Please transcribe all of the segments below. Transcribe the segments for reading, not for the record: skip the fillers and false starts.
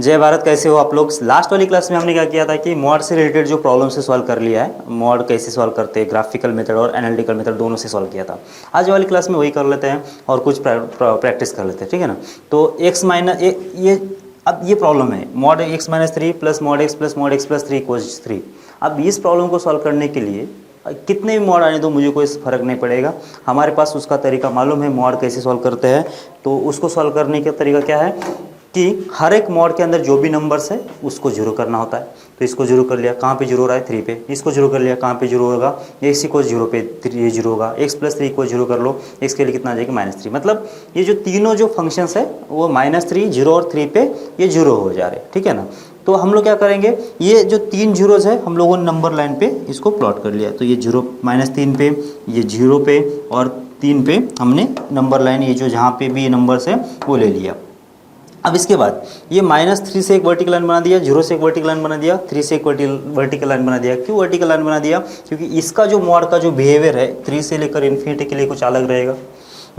जय भारत, कैसे हो आप लोग। लास्ट वाली क्लास में हमने क्या किया था कि मॉड से रिलेटेड जो प्रॉब्लम से सॉल्व कर लिया है, मॉड कैसे सॉल्व करते हैं, ग्राफिकल मेथड और एनालिटिकल मेथड दोनों से सॉल्व किया था। आज वाली क्लास में वही कर लेते हैं और कुछ प्रैक्टिस कर लेते हैं, ठीक है ना। तो एक्स माइनस ये अब ये प्रॉब्लम है mod x minus 3 plus mod x plus 3 equals 3। अब इस प्रॉब्लम को सॉल्व करने के लिए कितने भी मॉड आने दो मुझे कोई फ़र्क नहीं पड़ेगा, हमारे पास उसका तरीका मालूम है मॉड कैसे सॉल्व करते हैं। तो उसको सॉल्व करने का तरीका क्या है कि हर एक मॉड के अंदर जो भी नंबर्स है उसको जीरो करना होता है। तो इसको जीरो कर लिया, कहाँ पे जीरो हो रहा है 3 पे। इसको जीरो कर लिया, कहाँ पे जीरो होगा, एक्स को जीरो पे 3 जीरो होगा। एक्स प्लस 3 को जीरो कर लो, एक्स के लिए कितना आ जाएगा -3। मतलब ये जो तीनों जो फंक्शंस है वो -3, 0 और 3 पे ये जीरो हो जा रहे हैं, ठीक है ना। तो हम लोग क्या करेंगे, ये जो 3 जीरोज है हम लोगों ने नंबर लाइन पे इसको प्लॉट कर लिया। तो ये जीरो -3 पे, ये 0 पे और 3 पे हमने नंबर लाइन ये जो जहाँ पे भी ये नंबर्स है वो ले लिया। अब इसके बाद ये -3 से एक वर्टिकल लाइन बना दिया, 0 से एक वर्टिकल लाइन बना दिया, 3 से एक वर्टिकल लाइन बना दिया। क्यों वर्टिकल लाइन बना दिया? क्योंकि इसका जो मॉड का जो बिहेवियर है 3 से लेकर इन्फिनिटी के लिए कुछ अलग रहेगा,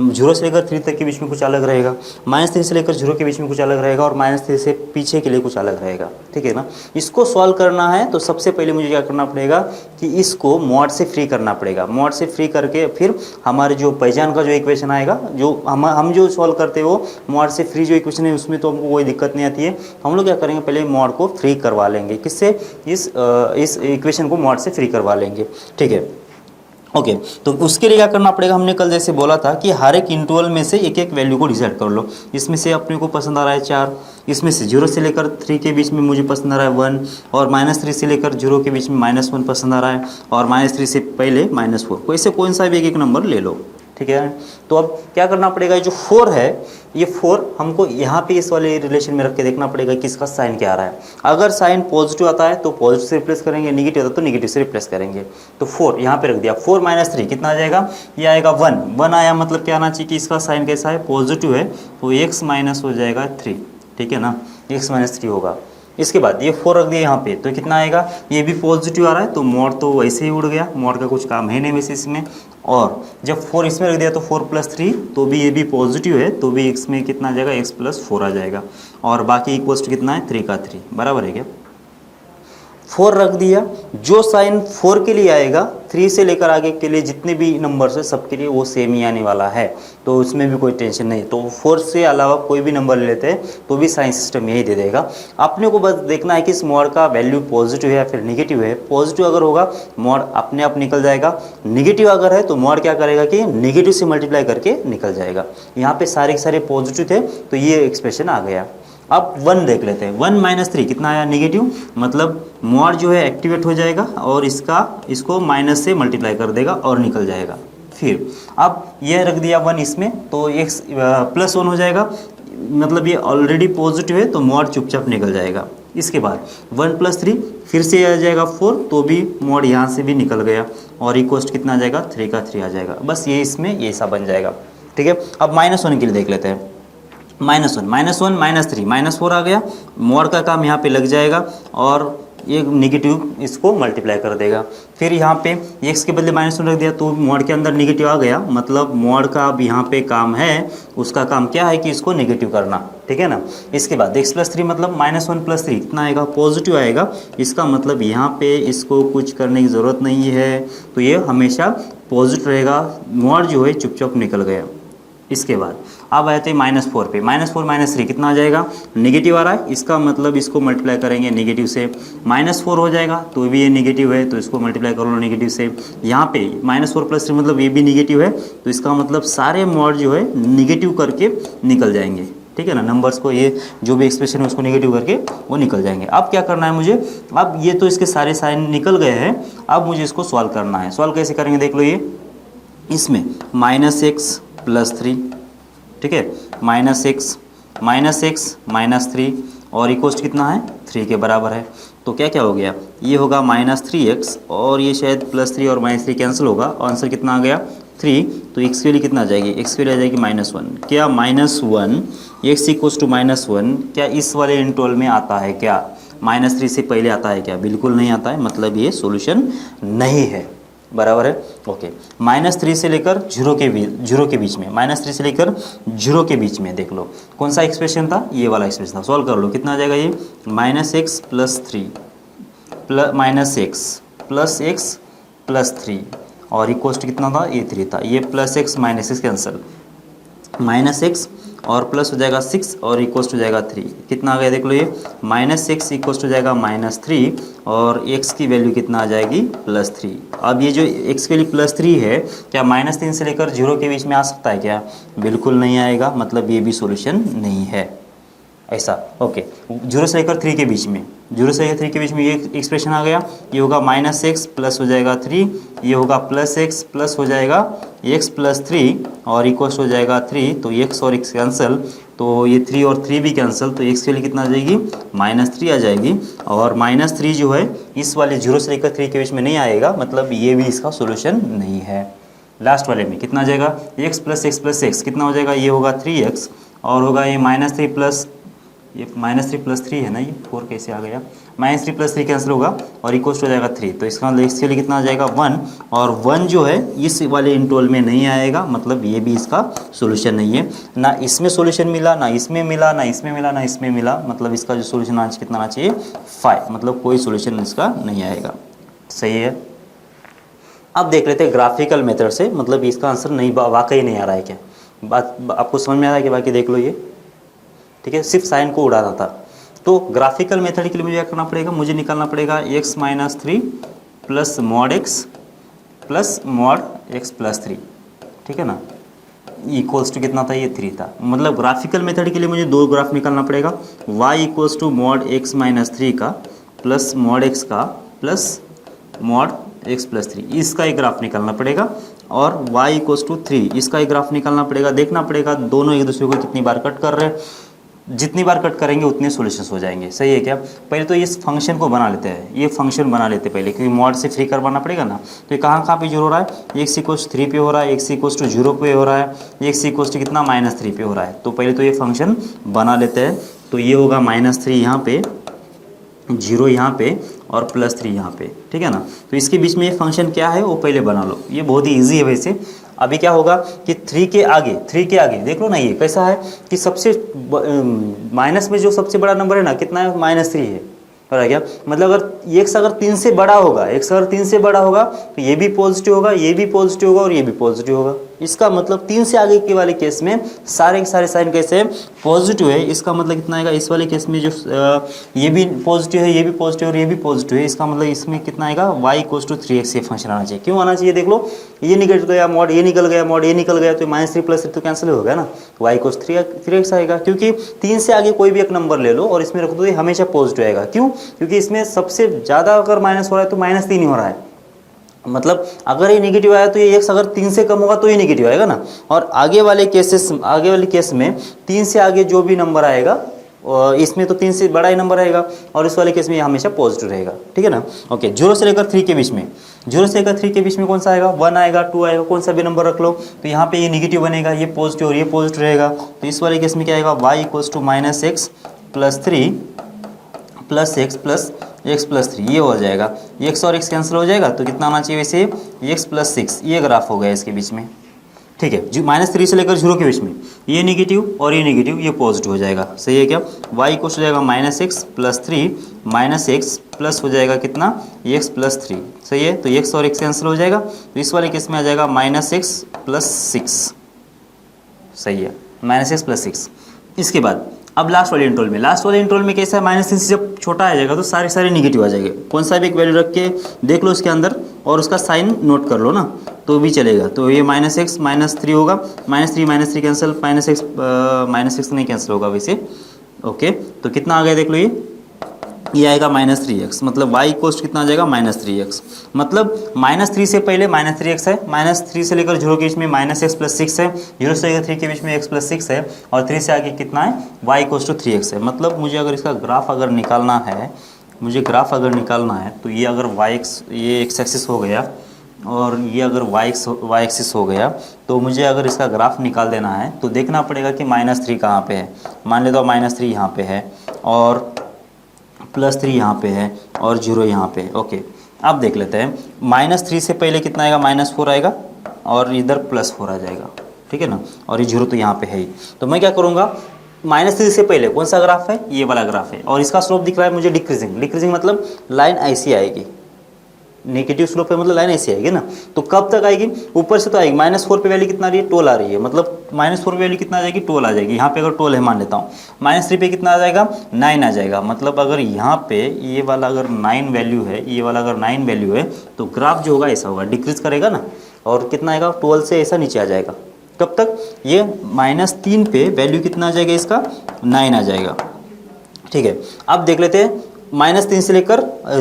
0 से लेकर 3 तक के बीच में कुछ अलग रहेगा, -3 से लेकर 0 के बीच में कुछ अलग रहेगा और -3 से पीछे के लिए कुछ अलग रहेगा, ठीक है ना। इसको सॉल्व करना है तो सबसे पहले मुझे क्या करना पड़ेगा कि इसको मॉड से फ्री करना पड़ेगा। मॉड से फ्री करके फिर हमारे जो पहचान का जो इक्वेशन आएगा, जो हम जो सॉल्व करते हैं वो मॉड से फ्री जो इक्वेशन है उसमें तो हमको कोई दिक्कत नहीं आती है। हम लोग क्या करेंगे, पहले मॉड को फ्री करवा लेंगे। किससे? इस इक्वेशन को मॉड से फ्री करवा लेंगे, ठीक है। ओके तो उसके लिए क्या करना पड़ेगा, हमने कल जैसे बोला था कि हर एक इंटरवल में से एक एक वैल्यू को डिसाइड कर लो। इसमें से अपने को पसंद आ रहा है 4, इसमें से 0 से लेकर 3 के बीच में मुझे पसंद आ रहा है 1 और -3 से लेकर 0 के बीच में -1 पसंद आ रहा है और -3 से पहले -4। कोई से कौन सा भी एक नंबर ले लो, ठीक है। तो अब क्या करना पड़ेगा, जो 4 है ये 4 हमको यहाँ पे इस वाले रिलेशन में रख के देखना पड़ेगा कि इसका साइन क्या आ रहा है। अगर साइन पॉजिटिव आता है तो पॉजिटिव से रिप्लेस करेंगे, नेगेटिव आता है तो नेगेटिव से रिप्लेस करेंगे। तो 4 यहाँ पे रख दिया, 4 - 3 कितना आ जाएगा, ये आएगा 1 आया। मतलब क्या आना चाहिए कि इसका साइन कैसा है, पॉजिटिव है, तो x माइनस हो जाएगा 3, ठीक है ना, x -3 होगा। इसके बाद ये 4 रख दिया यहाँ पे तो कितना आएगा, ये भी पॉजिटिव आ रहा है तो मॉड तो वैसे ही उड़ गया, मॉड का कुछ काम है नहीं वैसे इसमें। और जब 4 इसमें रख दिया तो 4 + 3 तो भी ये भी पॉजिटिव है तो भी x में कितना आ जाएगा, x + 4 आ जाएगा। और बाकी इक्वल्स टू कितना है, 3 का 3 बराबर है क्या। 4 रख दिया, जो साइन 4 के लिए आएगा 3 से लेकर आगे के लिए जितने भी नंबर्स है सबके लिए वो सेम ही आने वाला है, तो उसमें भी कोई टेंशन नहीं। तो 4 से अलावा कोई भी नंबर ले लेते हैं तो भी साइन सिस्टम यही दे देगा। अपने को बस देखना है कि इस मॉड का वैल्यू पॉजिटिव है या फिर निगेटिव है। पॉजिटिव अगर होगा मॉड अपने आप निकल जाएगा, निगेटिव अगर है तो मॉड क्या करेगा कि नेगेटिव से मल्टीप्लाई करके निकल जाएगा। यहाँ पे सारे के सारे पॉजिटिव थे तो ये एक्सप्रेशन आ गया। अब 1 देख लेते हैं, 1 - 3 कितना आया, नेगेटिव, मतलब मॉड जो है एक्टिवेट हो जाएगा और इसको माइनस से मल्टीप्लाई कर देगा और निकल जाएगा। फिर अब ये रख दिया 1 इसमें तो x +1 हो जाएगा, मतलब ये ऑलरेडी पॉजिटिव है तो मॉड चुपचाप निकल जाएगा। इसके बाद 1 + 3 फिर से आ जाएगा 4 तो भी मॉड यहाँ से भी निकल गया और इक्वस्ट कितना आ जाएगा, 3 का 3 आ जाएगा। बस ये इसमें ये ऐसा बन जाएगा, ठीक है। अब -1 के लिए देख लेते हैं, -1 -3 -4 आ गया, मॉड का काम यहाँ पे लग जाएगा और ये नेगेटिव इसको मल्टीप्लाई कर देगा। फिर यहाँ पे x के बदले -1 रख दिया तो मॉड के अंदर नेगेटिव आ गया, मतलब मॉड का अब यहाँ पे काम है, उसका काम क्या है कि इसको नेगेटिव करना, ठीक है ना। इसके बाद x + 3 मतलब -1 + 3 कितना आएगा, पॉजिटिव आएगा। इसका मतलब यहाँ पे इसको कुछ करने की ज़रूरत नहीं है, तो ये हमेशा पॉजिटिव रहेगा, मॉड जो है चुपचाप निकल गया। इसके बाद अब आते हैं -4 पे, -4 - 3 कितना आ जाएगा, नेगेटिव आ रहा है, इसका मतलब इसको मल्टीप्लाई करेंगे नेगेटिव से, -4 हो जाएगा तो भी ये नेगेटिव है तो इसको मल्टीप्लाई कर लो नेगेटिव से। यहाँ पे -4 + 3 मतलब ये भी नेगेटिव है तो इसका मतलब सारे मॉड जो है नेगेटिव करके निकल जाएंगे, ठीक है ना। नंबर्स को ये जो भी एक्सप्रेशन है उसको नेगेटिव करके वो निकल जाएंगे। अब क्या करना है मुझे, अब ये तो इसके सारे साइन निकल गए हैं, अब मुझे इसको सॉल्व करना है। सॉल्व कैसे करेंगे देख लो, ये इसमें -x + 3, ठीक है, -x -3 और इक्वस्ट कितना है, 3 के बराबर है। तो क्या क्या हो गया, ये होगा -3x और ये शायद +3 और -3 कैंसिल होगा और आंसर कितना आ गया 3। तो x के लिए कितना आ जाएगी, x के लिए आ जाएगी -1। क्या -1 x = -1 क्या इस वाले इंटरवल में आता है क्या, -3 से पहले आता है क्या, बिल्कुल नहीं आता है, मतलब ये सॉल्यूशन नहीं है। बराबर है। ओके, -3 से लेकर 0 के बीच में, -3 से लेकर 0 के बीच में देख लो कौन सा एक्सप्रेशन था, ये वाला एक्सप्रेशन था। सॉल्व कर लो, कितना आ जाएगा ये -x + 3 -x + 3 और इक्वल्स टू कितना था, ये 3 था। ये +x -x कैंसिल, -x और प्लस हो जाएगा 6 और इक्वल्स टू जाएगा 3। कितना आ गया देख लो, ये -6 इक्वल्स टू जाएगा -3 और x की वैल्यू कितना आ जाएगी +3। अब ये जो x के लिए +3 है, क्या -3 से लेकर 0 के बीच में आ सकता है क्या? बिल्कुल नहीं आएगा, मतलब ये भी सॉल्यूशन नहीं है ऐसा। ओके, 0 से लेकर 3 के बीच में, 0 से लेकर 3 के बीच में ये एक्सप्रेशन आ गया। ये होगा -x प्लस हो जाएगा 3, ये होगा +x प्लस हो जाएगा x + 3 और इक्वल्स हो जाएगा 3। तो x और x कैंसिल, तो ये 3 और 3 भी कैंसिल, तो x के लिए कितना आ जाएगी -3 आ जाएगी। और -3 जो है इस वाले 0 से लेकर 3 के बीच में नहीं आएगा, मतलब ये भी इसका सोल्यूशन नहीं है। लास्ट वाले में कितना आ जाएगा, x + x + x कितना हो जाएगा, ये होगा 3x और होगा ये -3 प्लस, ये -3 + 3 है ना, ये 4 कैसे आ गया, -3 + 3 कैंसिल होगा और इक्वल्स हो जाएगा 3। तो इसका मतलब इसके लिए कितना आ जाएगा 1 और 1 जो है इस वाले इंटरवल में नहीं आएगा, मतलब ये भी इसका सॉल्यूशन नहीं है। ना इसमें सॉल्यूशन मिला, ना इसमें मिला, ना इसमें मिला, ना इसमें मिला, मतलब इसका जो सॉल्यूशन आज कितना आना चाहिए 5, मतलब कोई सॉल्यूशन इसका नहीं आएगा। सही है। अब देख लेते हैं ग्राफिकल मेथड से, मतलब इसका आंसर नहीं वाकई नहीं आ रहा है क्या, बात आपको समझ में आ रहा है कि बाकी देख लो ये, ठीक है, सिर्फ साइन को उड़ाना था। तो ग्राफिकल मेथड के लिए मुझे क्या करना पड़ेगा, मुझे निकालना पड़ेगा x - 3 plus mod x plus mod x + 3, ठीक है ना, इक्वल्स टू कितना था, ये 3 था। मतलब ग्राफिकल मेथड के लिए मुझे 2 ग्राफ निकालना पड़ेगा, y = mod x - 3 का प्लस mod x का प्लस mod x + 3, इसका एक ग्राफ निकालना पड़ेगा। और y = 3 इसका एक ग्राफ निकालना पड़ेगा। देखना पड़ेगा दोनों एक दूसरे को कितनी बार कट कर रहे हैं, जितनी बार कट करेंगे उतने सॉल्यूशंस हो जाएंगे। सही है क्या? पहले तो इस फंक्शन को बना लेते हैं, ये फंक्शन बना लेते हैं पहले, क्योंकि मॉड से फ्री करवाना पड़ेगा ना। तो ये कहाँ पे जो हो रहा है, x = 3 पे हो रहा है, x = 0 पे हो रहा है, x = कितना -3 पे हो रहा है। तो पहले तो ये फंक्शन बना लेते हैं। तो ये होगा -3 यहाँ पे, 0 यहाँ पे और +3 यहाँ पे, ठीक है ना। तो इसके बीच में ये फंक्शन क्या है वो पहले बना लो, ये बहुत ही ईजी है वैसे। अभी क्या होगा कि 3 के आगे देख लो ना, ये कैसा है कि सबसे माइनस में जो सबसे बड़ा नंबर है ना, कितना है, -3 है। और क्या मतलब, अगर x अगर 3 से बड़ा होगा, x अगर 3 से बड़ा होगा तो ये भी पॉजिटिव होगा, ये भी पॉजिटिव होगा और ये भी पॉजिटिव होगा। इसका मतलब 3 से आगे के वाले केस में सारे के सारे साइन कैसे हैं, पॉजिटिव है। इसका मतलब कितना आएगा, इस वाले केस में जो ये भी पॉजिटिव है, ये भी पॉजिटिव और ये भी पॉजिटिव है, इसका मतलब इसमें कितना आएगा, y = 3x ये फंक्शन आना चाहिए। क्यों आना चाहिए, देख लो, ये निकल गया मॉड, ये निकल गया मॉड, ये निकल गया, तो -3 + 3 तो कैंसिल हो गया ना, y = 3x आएगा। क्योंकि 3 से आगे कोई भी एक नंबर ले लो और इसमें रख दो, ये हमेशा पॉजिटिव आएगा। क्यों? क्योंकि इसमें सबसे ज़्यादा अगर माइनस हो रहा है तो -3 ही हो रहा है। मतलब अगर ये नेगेटिव आया तो ये x अगर 3 से कम होगा तो ये नेगेटिव आएगा ना। और आगे वाले केस में 3 से आगे जो भी नंबर आएगा, इसमें तो 3 से बड़ा ही नंबर आएगा और इस वाले केस में ये हमेशा पॉजिटिव रहेगा, ठीक है ना। ओके, 0 से लेकर 3 के बीच में, 0 से लेकर 3 के बीच में कौन सा आएगा, 1 आएगा, 2 आएगा, कौन सा भी नंबर रख लो। तो यहाँ पे ये नेगेटिव बनेगा, ये पॉजिटिव और ये पॉजिटिव रहेगा। तो इस वाले केस में क्या आएगा, y = -x + 3 plus x plus x + 3, ये हो जाएगा। x और x कैंसिल हो जाएगा, तो कितना आना चाहिए वैसे, x + 6, ये ग्राफ हो गया इसके बीच में, ठीक है। जो -3 से लेकर 0 के बीच में ये नेगेटिव और ये नेगेटिव, ये पॉजिटिव हो जाएगा। सही है क्या? y = हो जाएगा -x + 3 -x प्लस हो जाएगा कितना, x + 3। सही है, तो x और x कैंसिल हो जाएगा, तो इस वाले केस में आ जाएगा -x + 6। सही है, -x + 6। इसके बाद अब लास्ट वाले इंटरवल में, कैसा है, -3 से जब छोटा आ जाएगा तो सारे निगेटिव आ जाएंगे। कौन सा भी एक वैल्यू रख के देख लो इसके अंदर और उसका साइन नोट कर लो ना, तो भी चलेगा। तो ये -x -3 होगा, -3 कैंसिल, -x नहीं कैंसिल होगा वैसे। ओके, तो कितना आ गया देख लो, ये आएगा -3x, मतलब y = कितना आ जाएगा, -3x। मतलब -3 से पहले -3x है, -3 से लेकर 0 के बीच में -x + 6 है, 0 से लेकर 3 के बीच में x + 6 है और 3 से आगे कितना है, y = 3x है। मतलब मुझे अगर इसका ग्राफ अगर निकालना है, तो ये अगर ये x एक्सिस हो गया और ये अगर y एक्सिस हो गया, तो मुझे अगर इसका ग्राफ निकाल देना है तो देखना पड़ेगा कि -3 कहाँ पे है। मान लेता हूँ -3 यहाँ पे है और +3 यहाँ पे है और 0 यहाँ पे। ओके, अब देख लेते हैं, -3 से पहले कितना आएगा, -4 आएगा और इधर +4 आ जाएगा, ठीक है ना, और ये 0 तो यहाँ पे है ही। तो मैं क्या करूँगा, -3 से पहले कौन सा ग्राफ है, ये वाला ग्राफ है, और इसका स्लोप दिख रहा है मुझे डिक्रीजिंग। डिक्रीजिंग मतलब लाइन ऐसी आएगी, नेगेटिव स्लोप पे मतलब लाइन ऐसी आएगी ना। तो कब तक आएगी, ऊपर से तो आएगी, -4 पे वैल्यू कितना आ रही है, 12 आ रही है, मतलब -4 पे वैल्यू कितना आ जाएगी, 12 आ जाएगी। यहाँ पे अगर 12 है मान लेता हूँ, -3 पे कितना आ जाएगा, 9 आ जाएगा। मतलब अगर यहाँ पे ये वाला अगर 9 वैल्यू है, ये वाला अगर 9 वैल्यू है, तो ग्राफ जो होगा ऐसा होगा, डिक्रीज करेगा ना, और कितना आएगा, 12 से ऐसा नीचे आ जाएगा। कब तक, ये -3 पे वैल्यू कितना आ जाएगा इसका, 9 आ जाएगा, ठीक है। अब देख लेते हैं, -3 से लेकर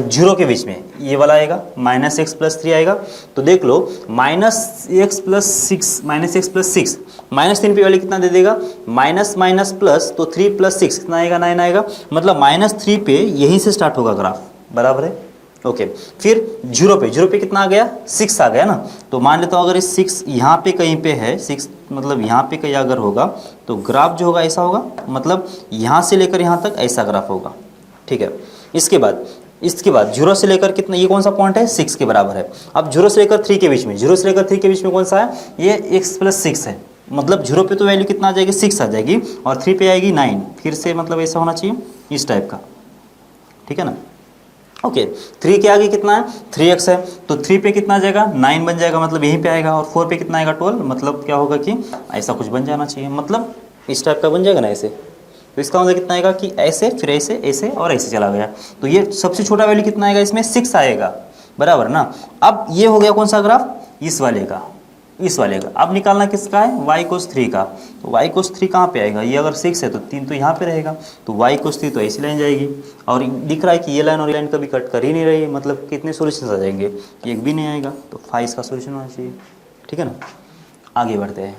0 के बीच में ये वाला आएगा, -x + 3 आएगा। तो देख लो, -x + 6, -3 पे वाले कितना दे देगा, माइनस माइनस प्लस, तो 3 + 6 कितना आएगा, 9 आएगा। मतलब -3 पे यहीं से स्टार्ट होगा ग्राफ, बराबर है, ओके। फिर 0 पे कितना आ गया, 6 आ गया ना। तो मान लेता हूँ अगर इस 6 यहाँ पे कहीं पे है, 6 मतलब यहाँ पे कहीं अगर होगा, तो ग्राफ जो होगा ऐसा होगा, मतलब यहाँ से लेकर यहाँ तक ऐसा ग्राफ होगा, ठीक है। इसके बाद 0 से लेकर कितना, ये कौन सा पॉइंट है, 6 के बराबर है। अब 0 से लेकर 3 के बीच में, 0 से लेकर 3 के बीच में कौन सा है, ये x + 6 है। मतलब 0 पे तो वैल्यू कितना आ जाएगी, 6 आ जाएगी, और 3 पे आएगी 9। फिर से मतलब ऐसा होना चाहिए, इस टाइप का, ठीक है ना, ओके। 3 के आगे कितना है, 3x है, तो 3 पे कितना आ जाएगा, 9 बन जाएगा, मतलब यहीं पे आएगा। और 4 पे कितना आएगा, 12, मतलब क्या होगा कि ऐसा कुछ बन जाना चाहिए, मतलब इस टाइप का बन जाएगा ना ऐसे। तो इसका मतलब कितना आएगा कि ऐसे, फिर ऐसे, ऐसे और ऐसे चला गया। तो ये सबसे छोटा वैल्यू कितना आएगा, इसमें 6 आएगा, बराबर ना। अब ये हो गया कौन सा ग्राफ, इस वाले का। अब निकालना किसका है, y cos 3 का। तो y cos 3 कहाँ पे आएगा, ये अगर 6 है तो 3 तो यहाँ पे रहेगा, तो y cos 3 तो ऐसी लाइन जाएगी। और दिख रहा है कि ये लाइन और ये लाइन कभी कट कर ही नहीं रही है, मतलब कितने सोल्यूशन आ जाएंगे, एक भी नहीं आएगा। तो फाइव इसका सोल्यूशन होना चाहिए, ठीक है ना। आगे बढ़ते हैं।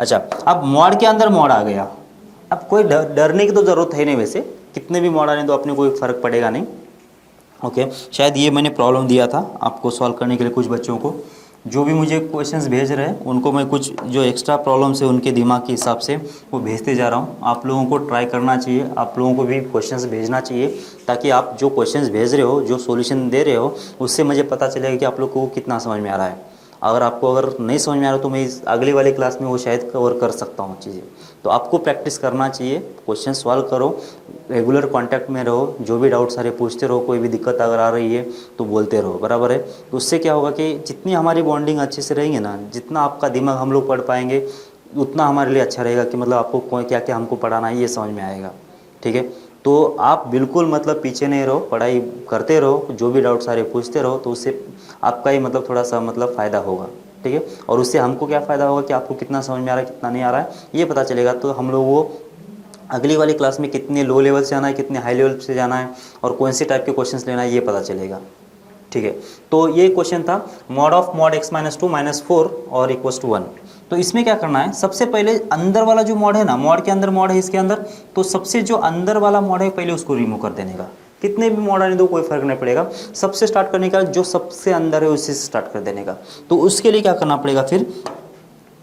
अच्छा, अब मॉड के अंदर मॉड आ गया। अब कोई डरने की तो ज़रूरत है नहीं, वैसे कितने भी मॉड आने तो अपने कोई फ़र्क पड़ेगा नहीं, ओके। शायद ये मैंने प्रॉब्लम दिया था आपको सॉल्व करने के लिए, कुछ बच्चों को जो भी मुझे क्वेश्चंस भेज रहे हैं उनको मैं कुछ जो एक्स्ट्रा प्रॉब्लम्स है उनके दिमाग के हिसाब से वो भेजते जा रहा हूँ। आप लोगों को ट्राई करना चाहिए, आप लोगों को भी क्वेश्चंस भेजना चाहिए, ताकि आप जो क्वेश्चंस भेज रहे हो, जो सॉल्यूशन दे रहे हो, उससे मुझे पता चलेगा कि आप लोग को कितना समझ में आ रहा है। अगर नहीं समझ में आ रहा तो मैं इस अगली वाली क्लास में वो शायद कवर कर सकता हूँ चीज़ें। तो आपको प्रैक्टिस करना चाहिए, क्वेश्चन सॉल्व करो, रेगुलर कांटेक्ट में रहो, जो भी डाउट सारे पूछते रहो, कोई भी दिक्कत अगर आ रही है तो बोलते रहो, बराबर है। तो उससे क्या होगा कि जितनी हमारी बॉन्डिंग अच्छे से रहेंगे ना, जितना आपका दिमाग हम लोग पढ़ पाएंगे, उतना हमारे लिए अच्छा रहेगा कि मतलब आपको क्या क्या हमको पढ़ाना है ये समझ में आएगा, ठीक है। तो आप बिल्कुल मतलब पीछे नहीं रहो, पढ़ाई करते रहो, जो भी डाउट सारे पूछते रहो, तो उससे आपका ही मतलब थोड़ा सा मतलब फ़ायदा होगा, ठीक है। और उससे हमको क्या फ़ायदा होगा कि आपको कितना समझ में आ रहा है, कितना नहीं आ रहा है, ये पता चलेगा। तो हम लोग वो अगली वाली क्लास में कितने लो लेवल से जाना है, कितने हाई लेवल से जाना है, और कौन से टाइप के क्वेश्चंस लेना है, ये पता चलेगा, ठीक है। तो ये क्वेश्चन था मॉड ऑफ मॉड x - 2 - 4 और = 1। तो इसमें क्या करना है, सबसे पहले अंदर वाला जो मॉड है ना, मॉड के अंदर मॉड है इसके अंदर, तो सबसे जो अंदर वाला मॉड है पहले उसको रिमूव कर देने का। कितने भी मॉड आने दो कोई फर्क नहीं पड़ेगा, सबसे स्टार्ट करने का, जो सबसे अंदर है उसी से स्टार्ट कर देने का। तो उसके लिए क्या करना पड़ेगा, फिर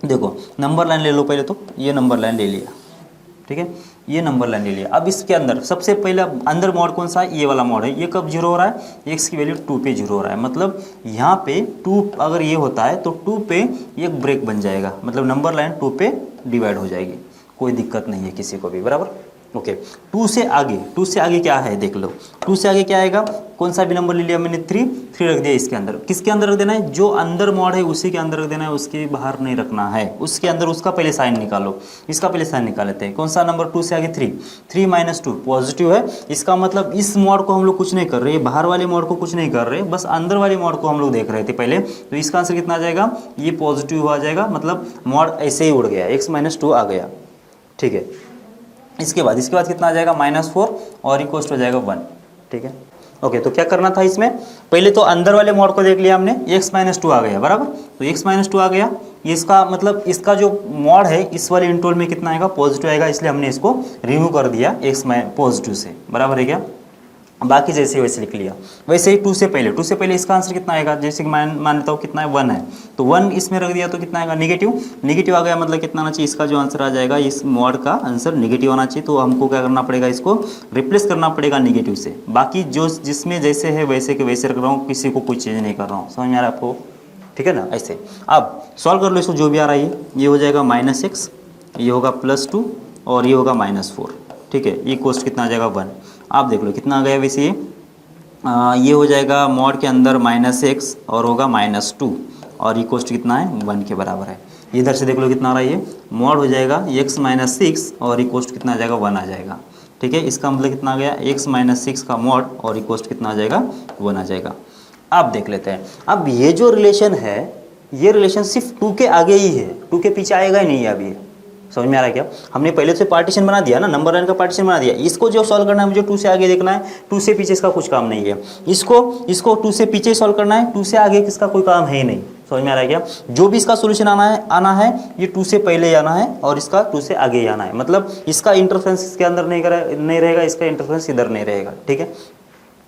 देखो नंबर लाइन ले लो पहले। तो ये नंबर लाइन ले लिया, ठीक है, ये नंबर लाइन ले लिया। अब इसके अंदर सबसे पहले अंदर मॉड कौन सा है, ये वाला मॉड है। ये कब 0 हो रहा है, x की वैल्यू 2 पे 0 हो रहा है, मतलब यहाँ पे 2 अगर ये होता है तो 2 पे एक ब्रेक बन जाएगा, मतलब नंबर लाइन 2 पे डिवाइड हो जाएगी, कोई दिक्कत नहीं है किसी को भी, बराबर, ओके। 2 से आगे क्या है देख लो। 2 से आगे क्या आएगा, कौन सा भी नंबर ले लिया मैंने, 3 रख दिया इसके अंदर। किसके अंदर रख देना है, जो अंदर मॉड है उसी के अंदर रख देना है, उसके बाहर नहीं रखना है। उसके अंदर उसका पहले साइन निकालो, इसका पहले साइन निकाल लेते हैं। कौन सा नंबर, 2 से आगे 3 - 2 पॉजिटिव है, इसका मतलब इस मॉड को हम लोग कुछ नहीं कर रहे, बाहर वाले मॉड को कुछ नहीं कर रहे, बस अंदर वाले मॉड को हम लोग देख रहे थे पहले। तो इसका आंसर कितना आ जाएगा, ये पॉजिटिव आ जाएगा, मतलब मॉड ऐसे ही उड़ गया, x - 2 आ गया, ठीक है। इसके बाद कितना आ जाएगा, -4 और इक्वल हो जाएगा 1, ठीक है, ओके। तो क्या करना था इसमें, पहले तो अंदर वाले मॉड को देख लिया हमने, x - 2 आ गया, बराबर। तो x - 2 आ गया, इसका मतलब इसका जो मॉड है इस वाले इंटोल में कितना आएगा, पॉजिटिव आएगा, इसलिए हमने इसको रिमूव कर दिया x पॉजिटिव से, बराबर है क्या। बाकी जैसे वैसे लिख लिया। वैसे ही 2 से पहले इसका आंसर कितना आएगा, जैसे कि मान लेता हूँ कितना है 1 है, तो 1 इसमें रख दिया तो कितना आएगा नेगेटिव, नेगेटिव आ गया मतलब कितना आना चाहिए, इसका जो आंसर आ जाएगा इस मॉड का आंसर नेगेटिव आना चाहिए। तो हमको क्या करना पड़ेगा, इसको रिप्लेस करना पड़ेगा नेगेटिव से। बाकी जो जिसमें जैसे है वैसे के वैसे रख रहा हूँ, किसी को कुछ चेंज नहीं कर रहा हूँ, समझ में आ रहा है आपको, ठीक है ना। ऐसे अब सॉल्व कर लो इसको, जो भी आ रहा है ये हो जाएगा -x, ये होगा +2 और ये होगा -4, ठीक है। ये कोस्ट कितना आ जाएगा 1। आप देख लो कितना आ गया वैसे ये हो जाएगा मॉड के अंदर -x और होगा -2 और ये कोस्ट कितना है 1 के बराबर है। इधर से देख लो कितना आ रहा है, ये मॉड हो जाएगा x - 6 और ये कोस्ट कितना आ जाएगा 1 आ जाएगा, ठीक है। इसका मतलब कितना आ गया x - 6 का मॉड और ये कोस्ट कितना आ जाएगा 1 आ जाएगा। अब देख लेते हैं, अब ये जो रिलेशन है ये रिलेशन सिर्फ 2 के आगे ही है, 2 के पीछे आएगा ही नहीं है। अभी समझ में आ रहा है क्या, हमने पहले से पार्टीशन बना दिया ना, नंबर लाइन का पार्टीशन बना दिया। इसको जो सॉल्व करना है मुझे 2 से आगे देखना है, 2 से पीछे इसका कुछ काम नहीं है। इसको 2 से पीछे सॉल्व करना है, 2 से आगे किसका कोई काम है ही नहीं। समझ में आ रहा है क्या, जो भी इसका सोल्यूशन आना है ये 2 से पहले ही आना है और इसका 2 से आगे ही आना है। मतलब इसका इंटरफेरेंस इसके अंदर नहीं रहेगा, इसका इंटरफेरेंस इधर नहीं रहेगा, ठीक है।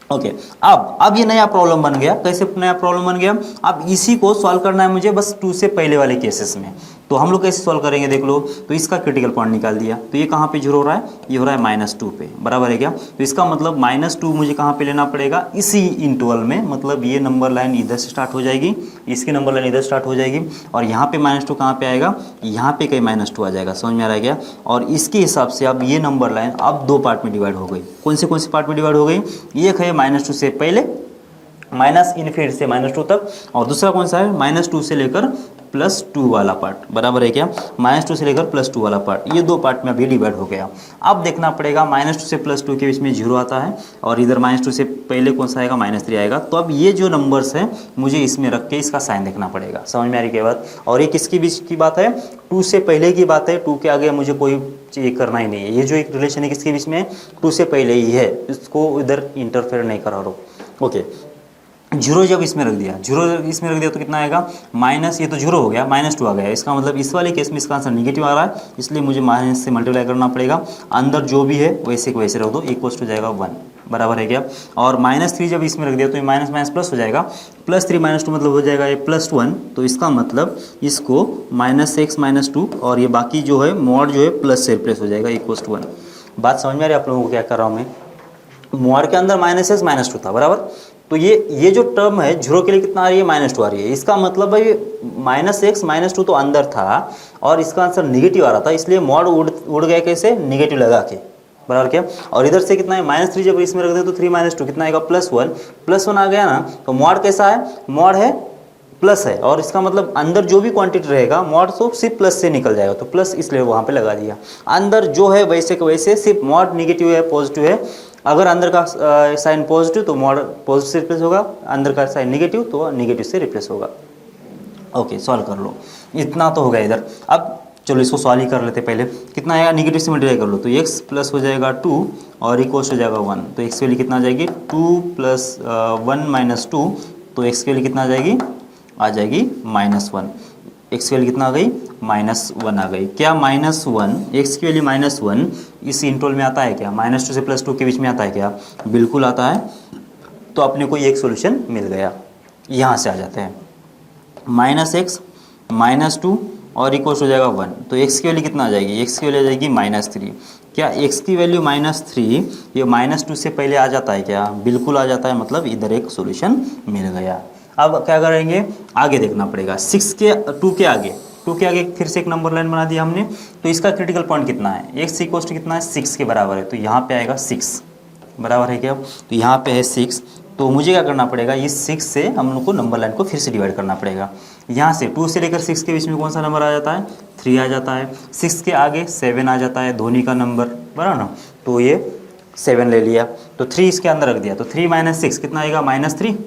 ओके अब ये नया प्रॉब्लम बन गया। कैसे नया प्रॉब्लम बन गया, अब इसी को सॉल्व करना है मुझे बस 2 से पहले वाले केसेस में। तो हम लोग कैसे सॉल्व करेंगे देख लो, तो इसका क्रिटिकल पॉइंट निकाल दिया, तो ये कहाँ पे जीरो हो रहा है, ये हो रहा है -2 पे, बराबर है क्या। तो इसका मतलब -2 मुझे कहाँ पे लेना पड़ेगा, इसी इंटरवल में। मतलब ये नंबर लाइन इधर से स्टार्ट हो जाएगी, इसकी नंबर लाइन इधर स्टार्ट हो जाएगी और यहाँ पे -2 कहाँ पे आएगा, यहाँ पे कहीं -2 आ जाएगा। समझ में आ रहा है क्या। और इसके हिसाब से अब ये नंबर लाइन अब 2 पार्ट में डिवाइड हो गई। कौन से पार्ट में डिवाइड हो गई, एक है -2 से पहले -∞ से -2 तक, और दूसरा कौन सा है -2 से लेकर +2 वाला पार्ट, बराबर है क्या। -2 से लेकर +2 वाला पार्ट, ये 2 पार्ट में अभी डिवाइड हो गया। अब देखना पड़ेगा -2 से +2 के बीच में 0 आता है और इधर -2 से पहले कौन सा आएगा, -3 आएगा। तो अब ये जो नंबर्स हैं मुझे इसमें रख के इसका साइन देखना पड़ेगा। समझ में आ रही क्या बात। और ये किसके बीच की बात है, 2 से पहले की बात है, 2 के आगे मुझे कोई चीज करना ही नहीं है। ये जो एक रिलेशन है किसके बीच में, 2 से पहले ही है, इसको इधर इंटरफेयर नहीं करा रहा। ओके, 0 जब इसमें रख दिया, 0 इसमें रख दिया तो कितना आएगा, माइनस, ये तो 0 हो गया, -2 आ गया। इसका मतलब इस वाले केस में इसका आंसर निगेटिव आ रहा है, इसलिए मुझे माइनस से मल्टीप्लाई करना पड़ेगा। अंदर जो भी है वैसे को वैसे रख दो, इक्वल्स हो जाएगा 1, बराबर है क्या। और -3 जब इसमें रख दिया तो ये माइनस माइनस प्लस हो जाएगा, +3 -2 मतलब हो जाएगा ये +1। तो इसका मतलब इसको -x -2 और ये बाकी जो है मॉड जो है प्लस से रिप्लेस हो जाएगा, इक्वल्स टू 1। बात समझ में आ रही है आप लोगों को, क्या कर रहा हूँ मैं। मॉड के अंदर -x -2 था, बराबर। तो ये जो टर्म है 0 के लिए कितना आ रही है, -2 आ रही है। इसका मतलब है -x -2 तो अंदर था और इसका आंसर निगेटिव आ रहा था, इसलिए मॉड उड़ गया कैसे, निगेटिव लगा के, बराबर क्या। और इधर से कितना है, -3 जब इसमें रख दे तो 3 -2 कितना आएगा, +1 आ गया ना। तो मॉड कैसा है, मॉड है प्लस है, और इसका मतलब अंदर जो भी क्वांटिटी रहेगा मॉड तो सिर्फ प्लस से निकल जाएगा, तो प्लस इसलिए वहाँ पे लगा दिया। अंदर जो है वैसे के वैसे, सिर्फ मॉड निगेटिव है पॉजिटिव है। अगर अंदर का साइन पॉजिटिव तो मॉड पॉजिटिव से रिप्लेस होगा, अंदर का साइन निगेटिव तो निगेटिव से रिप्लेस होगा। ओके, सॉल्व कर लो। इतना तो हो गया इधर। अब चलो इसको सॉल्व ही कर लेते पहले। कितना आएगा, निगेटिव से मल्टीप्लाई कर लो तो x प्लस हो जाएगा 2 और इक्वल्स हो जाएगा 1। तो x के लिए कितना आ जाएगी, 2 + 1 - 2, तो x के लिए कितना आ जाएगी, आ जाएगी -1। x की वैल्यू कितना आ गई, -1 आ गई। क्या -1, x की वैल्यू -1 इस इंटरवल में आता है क्या, -2 से +2 के बीच में आता है क्या, बिल्कुल आता है। तो अपने को एक सोल्यूशन मिल गया। यहाँ से आ जाते हैं, -x -2 और इक्वल्स हो जाएगा 1। तो x की वैल्यू कितना आ जाएगी, x की वैल्यू आ जाएगी -3। क्या x की वैल्यू -3 ये -2 से पहले आ जाता है क्या, बिल्कुल आ जाता है। मतलब इधर एक सोल्यूशन मिल गया। अब क्या करेंगे, आगे देखना पड़ेगा। 2 के आगे फिर से एक नंबर लाइन बना दिया हमने। तो इसका क्रिटिकल पॉइंट कितना है, x इक्वल्स टू कितना है, 6 के बराबर है। तो यहाँ पे आएगा 6, बराबर है क्या। तो यहाँ पे है 6, तो मुझे क्या करना पड़ेगा, इस 6 से हम लोग को नंबर लाइन को फिर से डिवाइड करना पड़ेगा। यहाँ से 2 से लेकर 6 के बीच में कौन सा नंबर आ जाता है, 3 आ जाता है। 6 के आगे 7 आ जाता है, धोनी का नंबर, बराबर ना। तो ये 7 ले लिया, तो 3 इसके अंदर रख दिया। तो 3 - 6 कितना आएगा, -3।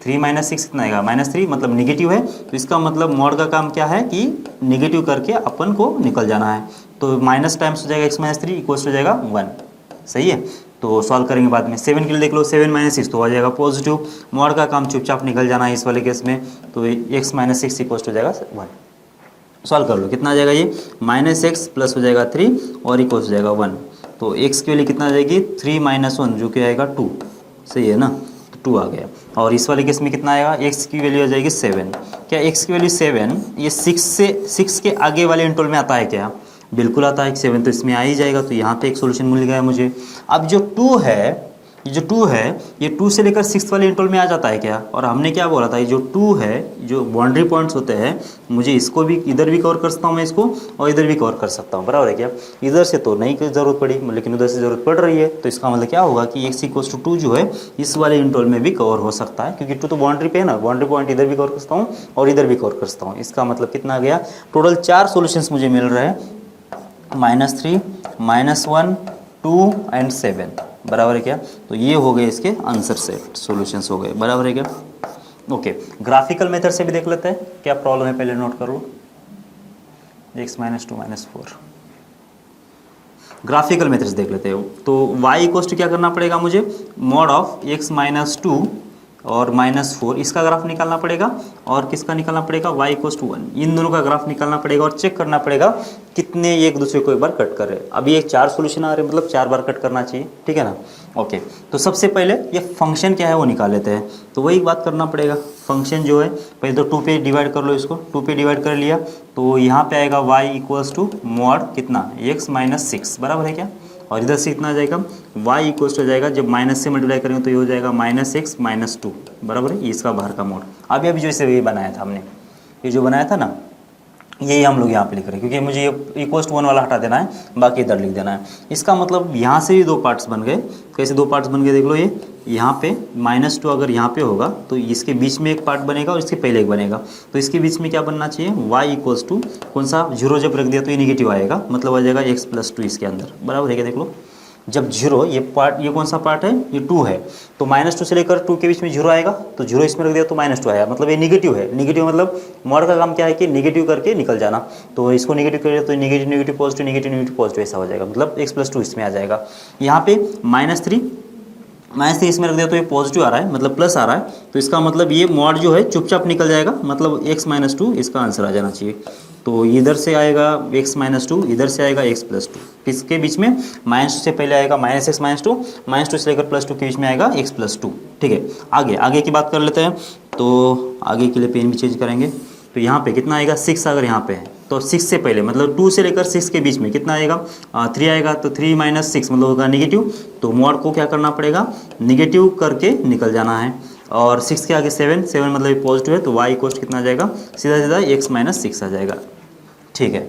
3 - 6 कितना आएगा, -3, मतलब निगेटिव है। तो इसका मतलब मॉड का काम क्या है कि निगेटिव करके अपन को निकल जाना है। तो माइनस टाइम्स हो जाएगा x - 3 इक्वल्स हो जाएगा 1, सही है। तो सॉल्व करेंगे बाद में। 7 के लिए देख लो, 7 - 6 तो आ जाएगा पॉजिटिव। मॉड का काम चुपचाप निकल जाना है इस वाले केस में। तो x - 6 इक्वल्स हो जाएगा 1। सॉल्व कर लो, कितना आ जाएगा ये, -x प्लस हो जाएगा 3 और इक्वल्स हो जाएगा 1। तो x की वैल्यू कितना आ जाएगी 3 - 1 जो कि आएगा 2, सही है ना, तो 2 आ गया। और इस वाले केस में कितना आएगा, x की वैल्यू आ जाएगी 7। क्या x की वैल्यू 7 ये 6 के आगे वाले इंटरवल में आता है क्या, बिल्कुल आता है, 7 तो इसमें आ ही जाएगा, तो यहाँ पे एक सोल्यूशन मिल गया मुझे। अब जो 2 है, ये जो 2 है ये 2 से लेकर 6 वाले इंटरवल में आ जाता है क्या, और हमने क्या बोला था, ये जो 2 है जो बाउंड्री पॉइंट्स होते हैं, मुझे इसको भी इधर भी कवर कर सकता हूँ मैं इसको, और इधर भी कवर कर सकता हूँ, बराबर है क्या। इधर से तो नहीं ज़रूरत पड़ी लेकिन उधर से ज़रूरत पड़ रही है, तो इसका मतलब क्या होगा कि x = 2 जो है इस वाले इंटरवल में भी कवर हो सकता है, क्योंकि 2 तो बाउंड्री पे है ना, बाउंड्री पॉइंट इधर भी कवर कर सकता हूँ और इधर भी कवर कर सकता हूँ। इसका मतलब कितना आ गया, टोटल 4 सोल्यूशंस मुझे मिल रहे हैं, -3 -1 2 एंड 7, बराबर है क्या। तो ये हो गए इसके आंसर सेट, सॉल्यूशंस हो गए, बराबर है क्या। ओके, ग्राफिकल मेथड से भी देख लेते हैं क्या प्रॉब्लम है, पहले नोट कर लो, x - 2 - 4। ग्राफिकल मेथड्स देख लेते हैं। तो y = क्या करना पड़ेगा मुझे, mod ऑफ x - 2 और -4, इसका ग्राफ निकालना पड़ेगा, और किसका निकालना पड़ेगा, y = 1, इन दोनों का ग्राफ निकालना पड़ेगा, और चेक करना पड़ेगा कितने एक दूसरे को एक बार कट कर रहे हैं। अभी एक 4 सोल्यूशन आ रहे हैं, मतलब 4 बार कट करना चाहिए, ठीक है ना। ओके, तो सबसे पहले ये फंक्शन क्या है वो निकाल लेते हैं। तो वही बात करना पड़ेगा, फंक्शन जो है पहले तो 2 पे डिवाइड कर लो, इसको 2 पे डिवाइड कर लिया, तो यहाँ पे आएगा y = mod कितना, x - 6, बराबर है क्या। और इधर से कितना आ जाएगा, y = हो जाएगा, जब माइनस से मल्टीप्लाई करेंगे तो ये हो जाएगा -x - 2, बराबर है, ये इसका बाहर का मोड। अभी जो इसे ये बनाया था हमने, ये जो बनाया था ना, यही हम लोग यहाँ पे लिख रहे हैं, क्योंकि मुझे ये =1 वाला हटा देना है, बाकी इधर लिख देना है। इसका मतलब यहाँ से भी 2 पार्ट्स बन गए। कैसे 2 पार्ट्स बन गए देख लो, ये यहाँ पे -2 अगर यहाँ पे होगा तो इसके बीच में एक पार्ट बनेगा और इसके पहले एक बनेगा, तो इसके बीच में क्या बनना चाहिए, y = कौन सा, 0 जब रख दिया तो ये नेगेटिव आएगा, मतलब आ जाएगा x + 2 इसके अंदर, बराबर है क्या। देख लो, जब 0, ये पार्ट, ये कौन सा पार्ट है, ये 2 है, तो -2 से लेकर 2 के बीच में 0 आएगा, तो 0 इसमें रख दिया तो -2 आया, मतलब ये नेगेटिव है। नेगेटिव मतलब मॉड का काम क्या है कि नेगेटिव करके निकल जाना, तो इसको नेगेटिव करें तो negative negative positive negative negative positive ऐसा हो जाएगा, मतलब x + 2 इसमें आ जाएगा। यहाँ पे -3 इसमें रख दिया तो ये पॉजिटिव आ रहा है, मतलब प्लस आ रहा है, तो इसका मतलब ये मॉड जो है चुपचाप निकल जाएगा, मतलब x - 2 इसका आंसर आ जाना चाहिए। तो इधर से आएगा x - 2, इधर से आएगा x + 2, किसके बीच में, -2 से पहले आएगा -x - 2, -2 से लेकर +2 के बीच में आएगा x + 2, ठीक है। आगे की बात कर लेते हैं, तो आगे के लिए पेन भी चेंज करेंगे। तो यहाँ पे कितना आएगा, 6 अगर यहाँ पे है तो 6 से पहले, मतलब 2 से लेकर 6 के बीच में कितना आएगा, 3 आएगा, तो 3 - 6 मतलब होगा नेगेटिव, तो मॉड को क्या करना पड़ेगा, नेगेटिव करके निकल जाना है। और 6 के आगे 7 मतलब पॉजिटिव है, तो y = कितना आ जाएगा, सीधा सीधा x - 6 आ जाएगा, ठीक है।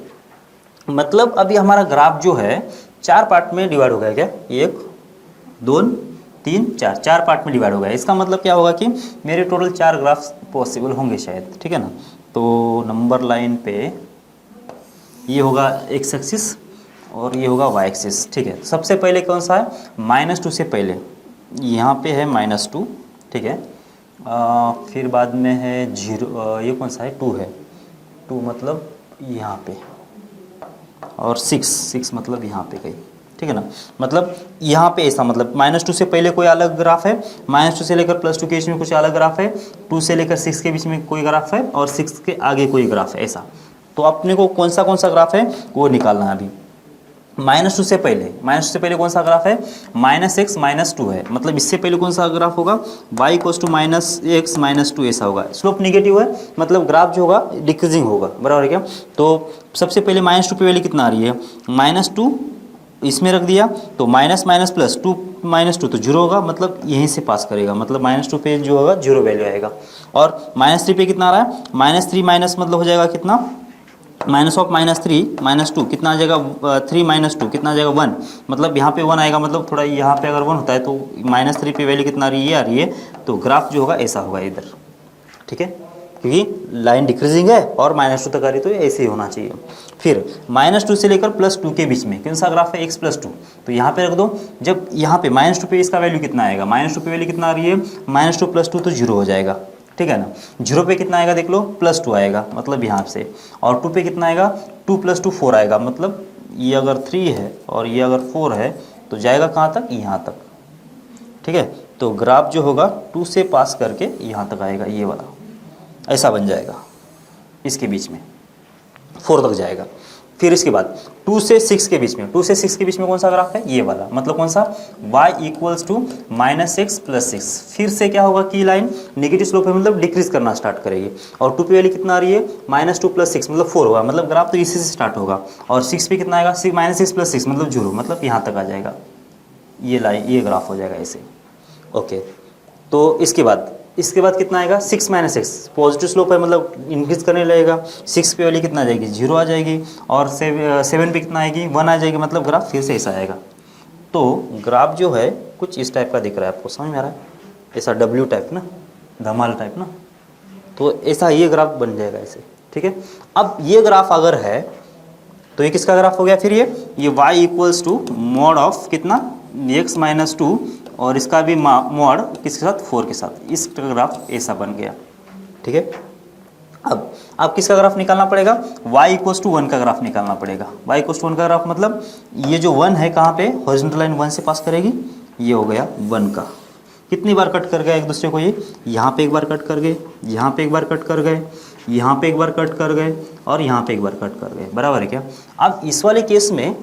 मतलब अभी हमारा ग्राफ जो है 4 पार्ट में डिवाइड हो गया क्या, 1 2 3 4 पार्ट में डिवाइड हो गया। इसका मतलब क्या होगा कि मेरे टोटल 4 ग्राफ्स पॉसिबल होंगे शायद, ठीक है ना। तो नंबर लाइन पे ये होगा x एक्सिस और ये होगा y एक्सिस, ठीक है। सबसे पहले कौन सा है, -2 से पहले यहाँ पे है -2, ठीक है। फिर बाद में है 0, ये कौन सा है, 2 है, 2 मतलब यहाँ पे, और 6 मतलब यहाँ पे कहीं, ठीक है ना। मतलब यहाँ पे ऐसा, मतलब -2 से पहले कोई अलग ग्राफ है, -2 से लेकर +2 के बीच में कुछ अलग ग्राफ है, 2 से लेकर 6 के बीच में कोई ग्राफ है, और 6 के आगे कोई ग्राफ है, ऐसा। तो अपने को कौन सा ग्राफ है वो निकालना है अभी। -2 से पहले कौन सा ग्राफ है, -x - 2 है, मतलब इससे पहले कौन सा ग्राफ होगा, y = -x - 2 ऐसा होगा। स्लोप नेगेटिव है, मतलब ग्राफ जो होगा डिक्रीजिंग होगा, बराबर है क्या। तो सबसे पहले -2 पे वैल्यू कितना आ रही है, -2 इसमें रख दिया, तो माइनस प्लस 2 -2 तो 0 होगा, मतलब यहीं से पास करेगा, मतलब -2 पे जो होगा 0 वैल्यू आएगा। और -3 पे कितना आ रहा है, -3 माइनस मतलब हो जाएगा कितना, -3 -2 कितना आ जाएगा, 3 - 2 कितना आ जाएगा 1, मतलब यहाँ पे 1 आएगा, मतलब थोड़ा यहाँ पे अगर 1 होता है तो -3 पे वैल्यू कितना आ रही है, ये आ रही है, तो ग्राफ जो होगा ऐसा होगा इधर, ठीक है, क्योंकि लाइन डिक्रीजिंग है और -2 तक आ रही, तो ऐसे ही होना चाहिए। फिर -2 से लेकर +2 के बीच में कौन सा ग्राफ है, x + 2, तो यहाँ पे रख दो। जब यहाँ पे -2 पे इसका वैल्यू कितना आएगा, -2 पे वैल्यू कितना आ रही है, -2 + 2 तो 0 हो जाएगा, ठीक है ना। 0 पे कितना आएगा देख लो, +2 आएगा, मतलब यहाँ से, और 2 पे कितना आएगा, 2 + 2 4 आएगा, मतलब ये अगर 3 है और ये अगर 4 है तो जाएगा कहाँ तक, यहाँ तक, ठीक है। तो ग्राफ जो होगा 2 से पास करके यहाँ तक आएगा, ये वाला ऐसा बन जाएगा, इसके बीच में 4 तक जाएगा। फिर इसके बाद 2 से 6 के बीच में, 2 से 6 के बीच में कौन सा ग्राफ है, ये वाला, मतलब कौन सा, y इक्वल्स टू -6 + 6। फिर से क्या होगा कि लाइन नेगेटिव स्लोप है, मतलब डिक्रीज करना स्टार्ट करेगी। और 2 पे वैल्यू कितना आ रही है, -2 + 6 मतलब 4 होगा, मतलब ग्राफ तो इसी से स्टार्ट होगा। और 6 पे कितना आएगा, -6 + 6 मतलब 0, मतलब यहाँ तक आ जाएगा, ये लाइन, ये ग्राफ हो जाएगा ऐसे। ओके, तो इसके बाद कितना आएगा, 6 - 6 पॉजिटिव स्लोप है, मतलब इंक्रीज करने लगेगा। 6 पे वाली कितना आ जाएगी, 0 आ जाएगी। और 7 पे कितना आएगी, 1 आ जाएगी, मतलब ग्राफ फिर से ऐसा आएगा। तो ग्राफ जो है कुछ इस टाइप का दिख रहा है, आपको समझ में आ रहा है, ऐसा W टाइप ना, धमाल टाइप ना, तो ऐसा ये ग्राफ बन जाएगा ऐसे, ठीक है। अब ये ग्राफ अगर है तो ये किसका ग्राफ हो गया, फिर ये y equals to mod of कितना, x - 2, और इसका भी मॉड किसके साथ, 4 के साथ, इसका ग्राफ ऐसा बन गया, ठीक है। अब किसका ग्राफ निकालना पड़ेगा, y इक्वल्स टू 1 का ग्राफ निकालना पड़ेगा। y इक्वल्स टू 1 का ग्राफ मतलब ये जो 1 है कहाँ पे, हॉरिजॉन्टल लाइन 1 से पास करेगी, ये हो गया 1 का। कितनी बार कट कर गए एक दूसरे को, ये यहाँ पे एक बार कट कर गए, यहाँ पे एक बार कट कर गए, यहाँ पे एक बार कट कर गए, और यहाँ पे एक बार कट कर गए, बराबर है क्या। अब इस वाले केस में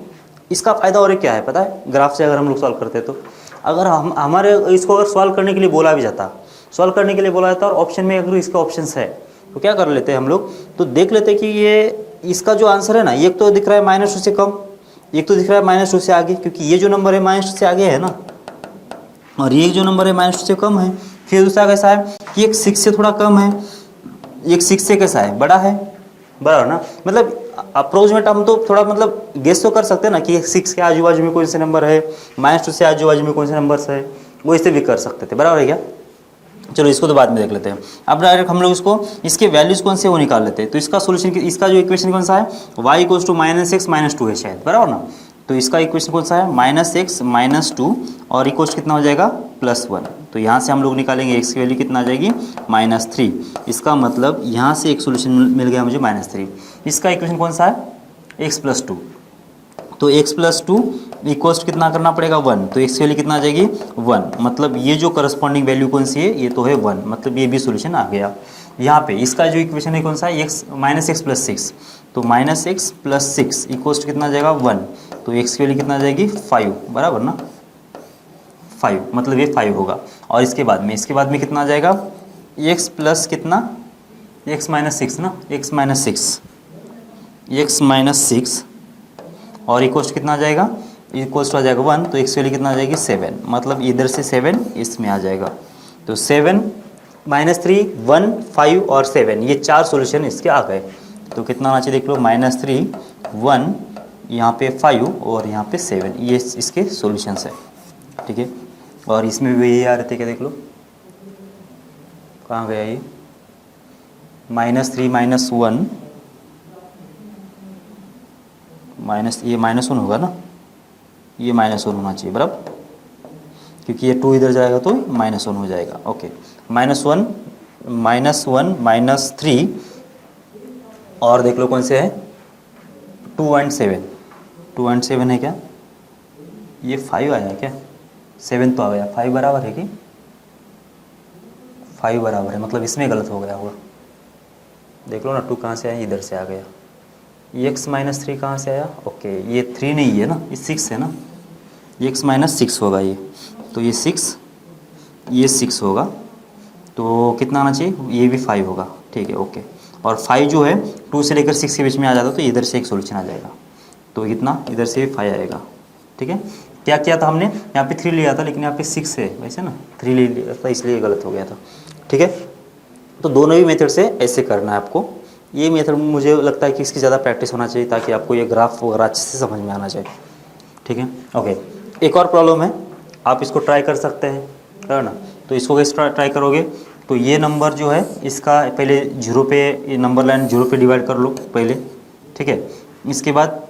इसका फ़ायदा और क्या है पता है, ग्राफ से अगर हम लोग सॉल्व करते तो, अगर हम हमारे इसको अगर सॉल्व करने के लिए बोला भी जाता, सॉल्व करने के लिए बोला जाता और ऑप्शन में अगर इसका ऑप्शंस है तो क्या कर लेते हैं हम लोग, तो देख लेते कि ये इसका जो आंसर है ना, एक तो दिख रहा है -2 से कम, एक तो दिख रहा है -2 से आगे, क्योंकि ये जो नंबर है -2 से आगे है ना, और ये जो नंबर है -2 से कम है। फिर दूसरा कैसा है कि एक 6 से थोड़ा कम है, एक 6 से कैसा है, बड़ा है, बराबर ना। मतलब अप्रोक्सीमेट हम तो थोड़ा मतलब गेस तो कर सकते हैं ना कि 6 के आजू बाजू में कौन से नंबर है, -2 से आजू बाजू में कौन से नंबर्स है, वो इससे भी कर सकते थे, बराबर है क्या। चलो इसको तो बाद में देख लेते हैं। अब डायरेक्ट हम लोग इसको, इसके वैल्यूज कौन से वो निकाल लेते हैं। तो इसका सोल्यूशन, इसका जो इक्वेशन कौन सा है, y इक्वल्स टू -x - 2 है शायद, बराबर ना। तो इसका इक्वेशन कौन सा है, -x - 2, और इक्वल्स कितना हो जाएगा, +1। तो यहाँ से हम लोग निकालेंगे x की वैल्यू कितना आ जाएगी, -3। इसका मतलब यहाँ से एक सोल्यूशन मिल गया मुझे -3। इसका इक्वेशन कौन सा है, x + 2। तो x + 2 इक्वल्स कितना करना पड़ेगा, 1। तो x की वैल्यू कितना आ जाएगी, 1। मतलब ये जो करस्पॉन्डिंग वैल्यू कौन सी है, ये तो है 1, मतलब ये भी सोल्यूशन आ गया। यहाँ पे इसका जो इक्वेशन है कौन सा है, x + 6। तो -x + 6 इक्वल्स कितना आ जाएगा, 1। तो x की वैल्यू कितना आ जाएगी, 5, बराबर ना, 5, मतलब ये 5 होगा। और इसके बाद में कितना आ जाएगा, x प्लस कितना, x - 6 ना, x - 6 और इक्वल्स कितना आ जाएगा, इक्वल्स टू आ जाएगा 1। तो x की वैल्यू कितना आ जाएगी, 7, मतलब इधर से 7 इसमें आ जाएगा। तो 7 -3 1 5 और 7, ये 4 सॉल्यूशन इसके आ गए। तो कितना आना चाहिए देख लो, -3 1, यहाँ पे 5 और यहाँ पे 7, ये इसके सॉल्यूशंस है, ठीक है। और इसमें भी यही आ रहे थे क्या, देख लो कहाँ गया ये, -3 -1 ये -1 होगा ना, ये -1 होना चाहिए बराबर, क्योंकि ये 2 इधर जाएगा तो -1 हो जाएगा। ओके, -1 -3 और देख लो कौन से है, 2 and 7 है क्या, ये 5 आया क्या, 7 तो आ गया, 5 बराबर है कि 5 बराबर है, मतलब इसमें गलत हो गया होगा। देख लो ना, 2 कहाँ से आया, इधर से आ गया। x - 3 कहाँ से आया, ओके ये 3 नहीं है ना, ये 6 है ना, x - 6 होगा ये। तो ये 6 होगा, तो कितना आना चाहिए, ये भी 5 होगा, ठीक है ओके। और 5 जो है 2 से लेकर 6 के बीच में आ जाता तो इधर से एक सोल्यूशन आ जाएगा, तो कितना, इधर से भी 5 आएगा, ठीक है। क्या किया था हमने, यहाँ पे 3 लिया था, लेकिन यहाँ पे 6 है वैसे ना, 3 ले लिया था इसलिए गलत हो गया था, ठीक है। तो दोनों ही मेथड से ऐसे करना है आपको। ये मेथड मुझे लगता है कि इसकी ज़्यादा प्रैक्टिस होना चाहिए, ताकि आपको ये ग्राफ वगैरह अच्छे से समझ में आना चाहिए, ठीक है ओके। एक और प्रॉब्लम है, आप इसको ट्राई कर सकते हैं, है ना। तो इसको कैसे ट्राई करोगे, तो ये नंबर जो है इसका पहले 0 पे, ये नंबर लाइन 0 पे डिवाइड कर लो पहले, ठीक है। इसके बाद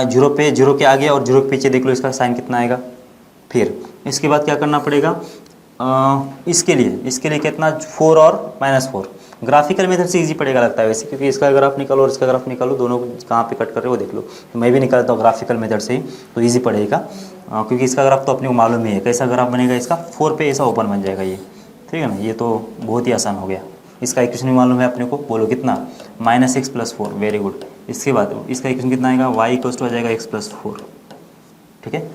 0 के आगे और 0 के पीछे देख लो इसका साइन कितना आएगा। फिर इसके बाद क्या करना पड़ेगा, इसके लिए कितना, 4 और -4। ग्राफिकल मेथड से इजी पड़ेगा लगता है वैसे, क्योंकि इसका ग्राफ निकालो और इसका ग्राफ निकालो, दोनों कहाँ पे कट कर रहे हो देख लो। तो मैं भी निकालता हूँ ग्राफिकल मेथड से ही, तो इजी पड़ेगा, क्योंकि इसका ग्राफ तो अपने को मालूम ही है कैसा ग्राफ बनेगा इसका, 4 पे ऐसा ओपन बन जाएगा ये, ठीक है ना। ये तो बहुत ही आसान हो गया। इसका इक्वेशन भी मालूम है अपने को, बोलो कितना, -x + 4, वेरी गुड। इसके बाद इसका इक्वेशन कितना आएगा, y इक्वल टू आ जाएगा x प्लस 4। ठीक है,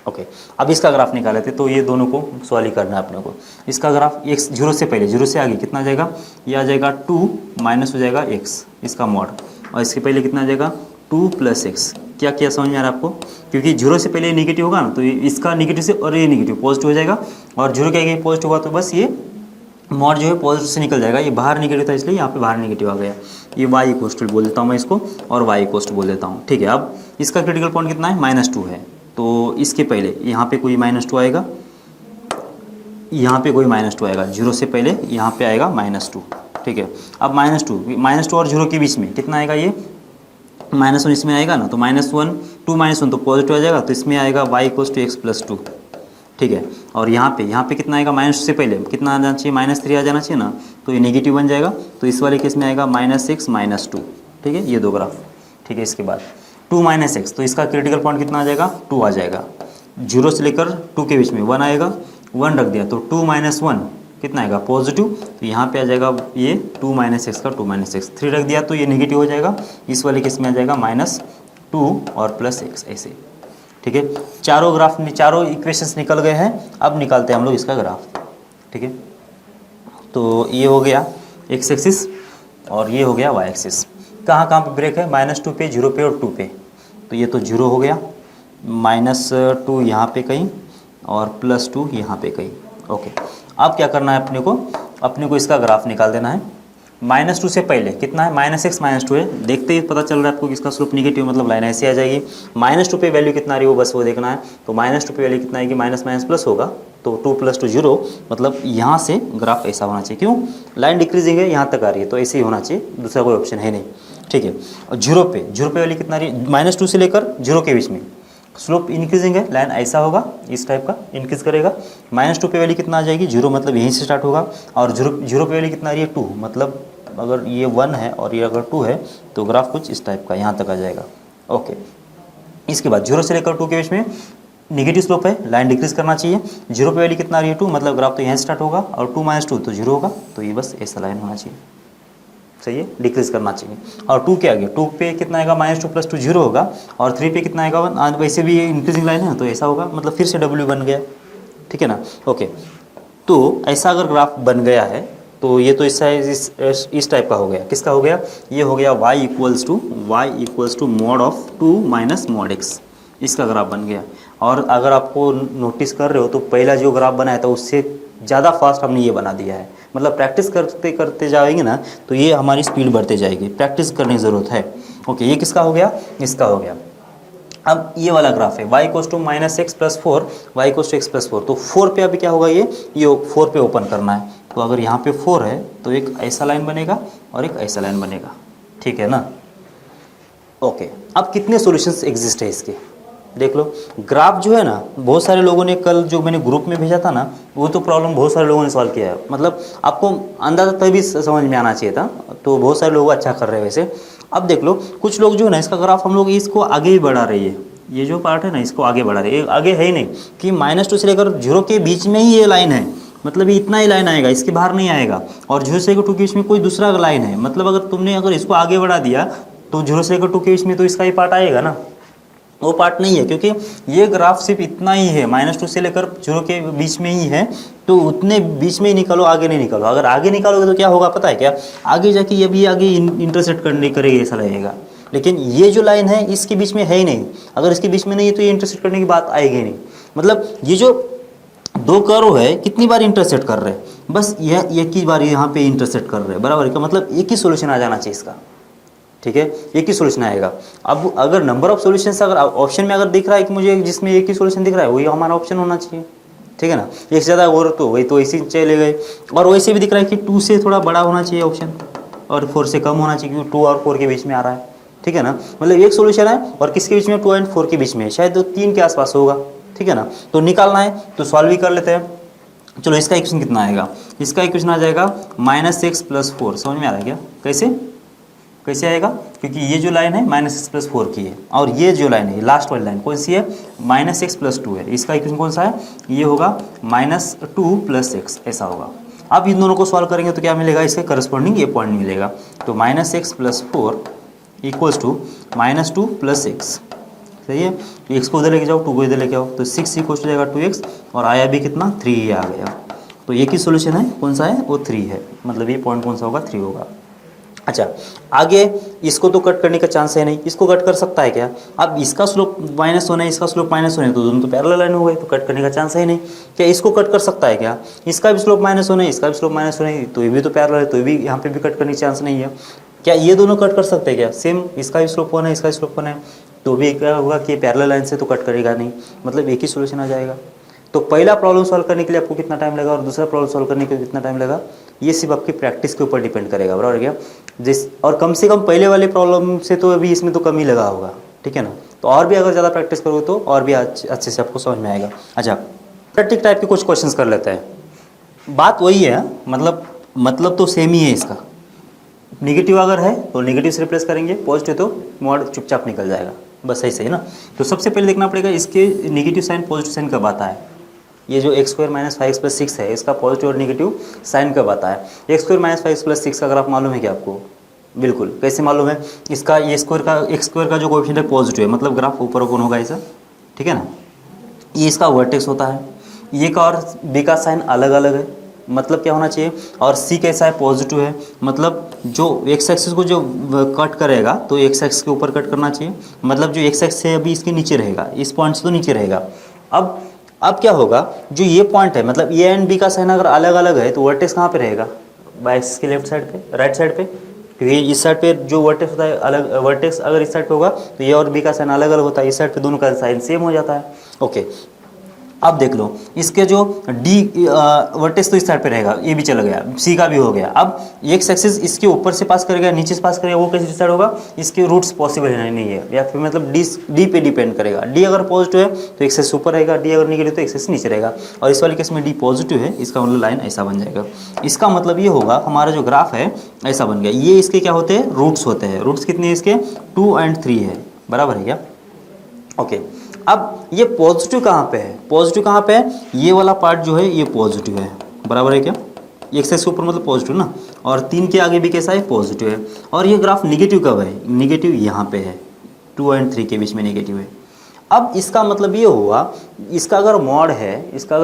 ओके। अब इसका ग्राफ निकाले थे, तो ये दोनों को सॉल्व ही करना है अपने को। इसका ग्राफ x 0 से पहले, 0 से आगे कितना आ जाएगा, ये आ जाएगा 2 माइनस हो जाएगा x इसका मॉड, और इसके पहले कितना आ जाएगा 2 प्लस x। क्या क्या समझ में आ रहा है आपको, क्योंकि 0 से पहले नेगेटिव होगा ना, तो इसका नेगेटिव से और ये नेगेटिव पॉजिटिव हो जाएगा, और 0 के आगे पॉजिटिव होगा तो बस ये मॉड जो है पॉजिटिव से निकल जाएगा। ये बाहर नेगेटिव था इसलिए यहाँ पे बाहर नेगेटिव आ गया। ये y इक्वल बोल देता हूँ मैं इसको, और y इक्वल बोल देता हूँ। ठीक है, अब इसका क्रिटिकल पॉइंट कितना है, -2 है, तो इसके पहले यहाँ पे कोई -2 आएगा, यहाँ पे कोई -2 आएगा, 0 से पहले यहाँ पे आएगा -2। ठीक है, अब -2 और 0 के बीच में कितना आएगा, ये -1 इसमें आएगा ना, तो -1 2 -1 तो पॉजिटिव आ जाएगा, तो इसमें आएगा y equal to x plus 2। ठीक है, और यहाँ पे कितना आएगा, -2 से पहले कितना आ जाना चाहिए, -3 आ जाना चाहिए ना, तो ये नेगेटिव बन जाएगा, तो इस वाले केस में आएगा -6 -2। ठीक है, ये दो ग्राफ। ठीक है, इसके बाद 2 -x, तो इसका क्रिटिकल पॉइंट कितना आ जाएगा, 2 आ जाएगा। 0 से लेकर 2 के बीच में 1 आएगा, 1 रख दिया, तो 2 - 1 कितना आएगा, पॉजिटिव, तो यहाँ पे आ जाएगा ये 2 -x का 2 -x। 3 रख दिया तो ये नेगेटिव हो जाएगा, इस वाले केस में आ जाएगा -2 और +x ऐसे। ठीक है, चारों इक्वेशंस निकल गए हैं। अब निकालते हैं हम लोग इसका ग्राफ। ठीक है, तो ये हो गया x एक्सिस और ये हो गया y एक्सिस। कहाँ कहाँ पे ब्रेक है, -2 पे, 0 पे और 2 पे, तो ये तो 0 हो गया, -2 यहाँ पे कहीं और +2 यहाँ पे कहीं। ओके, अब क्या करना है अपने को इसका ग्राफ निकाल देना है। -2 से पहले कितना है, -x -2 है, देखते ही पता चल रहा है आपको कि इसका स्लोप निगेटिव, मतलब लाइन ऐसे आ जाएगी। -2 पे वैल्यू कितना आ रही है वो बस वो देखना है, तो -2 पे वैल्यू कितना आएगी, माइनस माइनस प्लस होगा, तो 2 + 2 0, मतलब यहाँ से ग्राफ ऐसा होना चाहिए। क्यों, लाइन डिक्रीजिंग है, यहाँ तक आ रही है, तो ऐसे ही होना चाहिए, दूसरा कोई ऑप्शन है नहीं। ठीक है, और 0 पे वैल्यू कितना आ रही है, -2 से लेकर 0 के बीच में स्लोप इंक्रीजिंग है, लाइन ऐसा होगा, इस टाइप का इंक्रीज करेगा। -2 पे वैल्यू कितना आ जाएगी, 0, मतलब यहीं से स्टार्ट होगा, और 0 पे वैल्यू कितना आ रही है, 2, मतलब अगर ये 1 है और ये अगर 2 है तो ग्राफ कुछ इस टाइप का यहाँ तक आ जाएगा। ओके, इसके बाद 0 से लेकर 2 के बीच में नेगेटिव स्लोप है, लाइन डिक्रीज करना चाहिए। 0 पे वैल्यू कितना आ रही है, 2, मतलब ग्राफ तो यहाँ स्टार्ट होगा, और 2 - 2 तो 0 होगा, तो ये बस ऐसा लाइन होना चाहिए। सही है, डिक्रीज करना चाहिए। और 2 के आगे 2 पे कितना आएगा, -2 + 2 0 होगा, और 3 पे कितना आएगा 1, वैसे भी ये इंक्रीजिंग लाइन है तो ऐसा होगा, मतलब फिर से W बन गया। ठीक है ना, ओके। तो ऐसा अगर ग्राफ बन गया है तो ये तो इस टाइप का हो गया। किसका हो गया, ये हो गया y equals to mod of 2 minus mod x, इसका ग्राफ बन गया। और अगर आपको नोटिस कर रहे हो तो पहला जो ग्राफ बनाया था उससे ज़्यादा फास्ट हमने ये बना दिया है, मतलब प्रैक्टिस करते करते जाएंगे ना तो ये हमारी स्पीड बढ़ते जाएगी, प्रैक्टिस करने की ज़रूरत है। ओके, ये किसका हो गया, इसका हो गया। अब ये वाला ग्राफ है y equals to -x + 4, y equals to x + 4, तो 4 पे अभी क्या होगा, ये 4 पे ओपन करना है, तो अगर यहाँ पे 4 है तो एक ऐसा लाइन बनेगा और एक ऐसा लाइन बनेगा। ठीक है ना, ओके। अब कितने सॉल्यूशंस एग्जिस्ट है इसके, देख लो। ग्राफ जो है ना, बहुत सारे लोगों ने कल जो मैंने ग्रुप में भेजा था ना, वो तो प्रॉब्लम बहुत सारे लोगों ने सॉल्व किया है, मतलब आपको अंदाज़ा तभी समझ में आना चाहिए था, तो बहुत सारे लोग अच्छा कर रहे हैं वैसे। अब देख लो, कुछ लोग जो है ना, इसका ग्राफ हम लोग इसको आगे ही बढ़ा रही है, ये जो पार्ट है ना इसको आगे बढ़ा रही है, आगे है ही नहीं कि -2 से लेकर 0 के बीच में ही ये लाइन है, मतलब ये इतना ही लाइन आएगा, इसके बाहर नहीं आएगा। और 0 से लेकर 2 के बीच में कोई दूसरा लाइन है, मतलब अगर तुमने इसको आगे बढ़ा दिया तो 0 से लेकर 2 के बीच में तो इसका ही पार्ट आएगा ना, वो पार्ट नहीं है, क्योंकि ये ग्राफ सिर्फ इतना ही है, -2 से लेकर 0 के बीच में ही है, तो उतने बीच में ही निकालो, आगे नहीं निकालो। अगर आगे निकालोगे तो क्या होगा पता है क्या, आगे जाके ये भी आगे इंटरसेक्ट करने करेगी, ऐसा लगेगा। लेकिन ये जो लाइन है इसके बीच में है ही नहीं, अगर इसके बीच में नहीं है तो ये इंटरसेक्ट करने की बात आएगी नहीं। मतलब ये जो दो कर्व है कितनी बार इंटरसेक्ट कर रहे हैं, बस यह एक ही बार यहाँ पे इंटरसेक्ट कर रहे हैं, बराबर का मतलब एक ही सोल्यूशन आ जाना चाहिए इसका। ठीक है, एक ही सोल्यूशन आएगा। अब अगर नंबर ऑफ सॉल्यूशंस अगर ऑप्शन में अगर दिख रहा है कि मुझे जिसमें एक ही सोल्यूशन दिख रहा है, वही हमारा ऑप्शन होना चाहिए। ठीक है ना, एक से ज़्यादा और तो वही तो ऐसे चले गए। और वैसे भी दिख रहा है कि 2 से थोड़ा बड़ा होना चाहिए ऑप्शन, और 4 से कम होना चाहिए, क्योंकि 2 और 4 के बीच में आ रहा है। ठीक है ना, मतलब एक सोल्यूशन है और किसके बीच में, 2 और 4 के बीच में, शायद 3 के आसपास होगा। ठीक है ना, तो निकालना है तो सॉल्व भी कर लेते हैं। चलो, इसका इक्वेशन कितना आएगा, इसका इक्वेशन आ जाएगा -x + 4। समझ में आ रहा है क्या, कैसे आएगा, क्योंकि ये जो लाइन है -x + 4 की है, और ये जो लाइन है लास्ट वाली लाइन कौन सी है, -x + 2 है। इसका इक्वेशन कौन सा है, ये होगा -2 + x, ऐसा होगा। अब इन दोनों को सॉल्व करेंगे तो क्या मिलेगा, इसके करस्पॉन्डिंग ये पॉइंट मिलेगा। तो -x + 4 इक्वल्स टू -2 + 6, सही है। एक्स को इधर लेके जाओ, 2 को इधर लेके आओ, तो 6 इक्वल्स टू जाएगा 2x और आया भी कितना 3 ही आ गया। तो एक ही सोल्यूशन है, कौन सा है वो 3 है, मतलब ये पॉइंट कौन सा होगा 3 होगा। अच्छा आगे इसको तो कट करने का चांस है नहीं, इसको कट कर सकता है क्या? अब इसका स्लोप माइनस होना है, इसका स्लोप माइनस होना है, तो दोनों तो पैरेलल लाइन हो गए, तो कट करने का चांस है ही नहीं। क्या इसको कट कर सकता है क्या? इसका भी स्लोप माइनस होना है, इसका भी स्लोप माइनस होना है, तो ये भी तो पैरेलल है, तो ये भी यहाँ पे भी कट करने का चांस नहीं है। क्या ये दोनों कट कर सकते हैं क्या? सेम इसका भी स्लोप होना है, इसका भी स्लोप होना है, तो भी क्या होगा कि पैरेलल लाइन से तो कट करेगा नहीं, मतलब एक ही सोल्यूशन आ जाएगा। तो पहला प्रॉब्लम सॉल्व करने के लिए आपको कितना टाइम लगा और दूसरा प्रॉब्लम सॉल्व करने के लिए कितना टाइम लगा, ये सिर्फ आपकी प्रैक्टिस के ऊपर डिपेंड करेगा, बराबर क्या? जिस और कम से कम पहले वाले प्रॉब्लम से तो अभी इसमें तो कम ही लगा होगा, ठीक है ना। तो और भी अगर ज़्यादा प्रैक्टिस करोगे तो और भी अच्छे से आपको समझ में आएगा। अच्छा प्रैक्टिक टाइप के कुछ क्वेश्चंस कर लेते हैं। बात वही है, मतलब तो सेम ही है इसका। नेगेटिव अगर है तो नेगेटिव से रिप्लेस करेंगे, पॉजिटिव तो मॉड चुपचाप निकल जाएगा, बस ऐसे ही ना। तो सबसे पहले देखना पड़ेगा इसके नेगेटिव साइन पॉजिटिव साइन कब आता है। ये जो x² - 5x + 6 है, इसका पॉजिटिव और नेगेटिव साइन कब आता है। x² - 5x + 6 का अगर आप मालूम है क्या आपको? बिल्कुल, कैसे मालूम है? इसका ये x² का जो कोएफिशिएंट है पॉजिटिव है, मतलब ग्राफ ऊपर कौन होगा ऐसा, ठीक है ना। ये इसका वर्टेक्स होता है, ये का और b का साइन अलग अलग है, मतलब क्या होना चाहिए। और c कैसा है, पॉजिटिव है, मतलब जो x एक्सिस को जो कट करेगा तो x एक्सिस के ऊपर कट करना चाहिए, मतलब जो x एक्सिस है अभी इसके नीचे रहेगा, इस पॉइंट से तो नीचे रहेगा। अब क्या होगा, जो ये पॉइंट है मतलब ए एंड बी का साइन अगर अलग अलग है तो वर्टेक्स कहाँ पे रहेगा, बाय एक्सिस के लेफ्ट साइड पे, राइट साइड पे, क्योंकि इस साइड पे जो वर्टेक्स होता है अलग, वर्टेक्स अगर इस साइड पे होगा तो ये और बी का साइन अलग अलग होता है, इस साइड पे दोनों का साइन सेम हो जाता है। ओके अब देख लो इसके जो डी वर्टेक्स तो इस साइड पे रहेगा, ये भी चला गया, सी का भी हो गया। अब एक्स एक्सिस इसके ऊपर से पास करेगा, नीचे से पास करेगा, वो कैसे डिसाइड होगा, इसके रूट्स पॉसिबल नहीं है, या फिर मतलब डी पे डिपेंड करेगा। डी अगर पॉजिटिव है तो एक्सेस ऊपर रहेगा, डी अगर नेगेटिव तो एक्सेस नीचे रहेगा। और इस वाले केस में डी पॉजिटिव है, इसका मतलब लाइन ऐसा बन जाएगा। इसका मतलब ये होगा हमारा जो ग्राफ है ऐसा बन गया। ये इसके क्या होते हैं, रूट्स होते हैं। रूट्स कितने हैं इसके, 2 और 3 है, बराबर है क्या? ओके अब ये पॉजिटिव कहाँ पे है, पॉजिटिव कहाँ पे है, ये वाला पार्ट जो है ये पॉजिटिव है, बराबर है क्या? एक्सेस के ऊपर मतलब पॉजिटिव ना, और 3 के आगे भी कैसा है, पॉजिटिव है। और ये ग्राफ निगेटिव कब है, निगेटिव यहाँ पे है, 2 और 3 के बीच में निगेटिव है। अब इसका मतलब ये हुआ, इसका अगर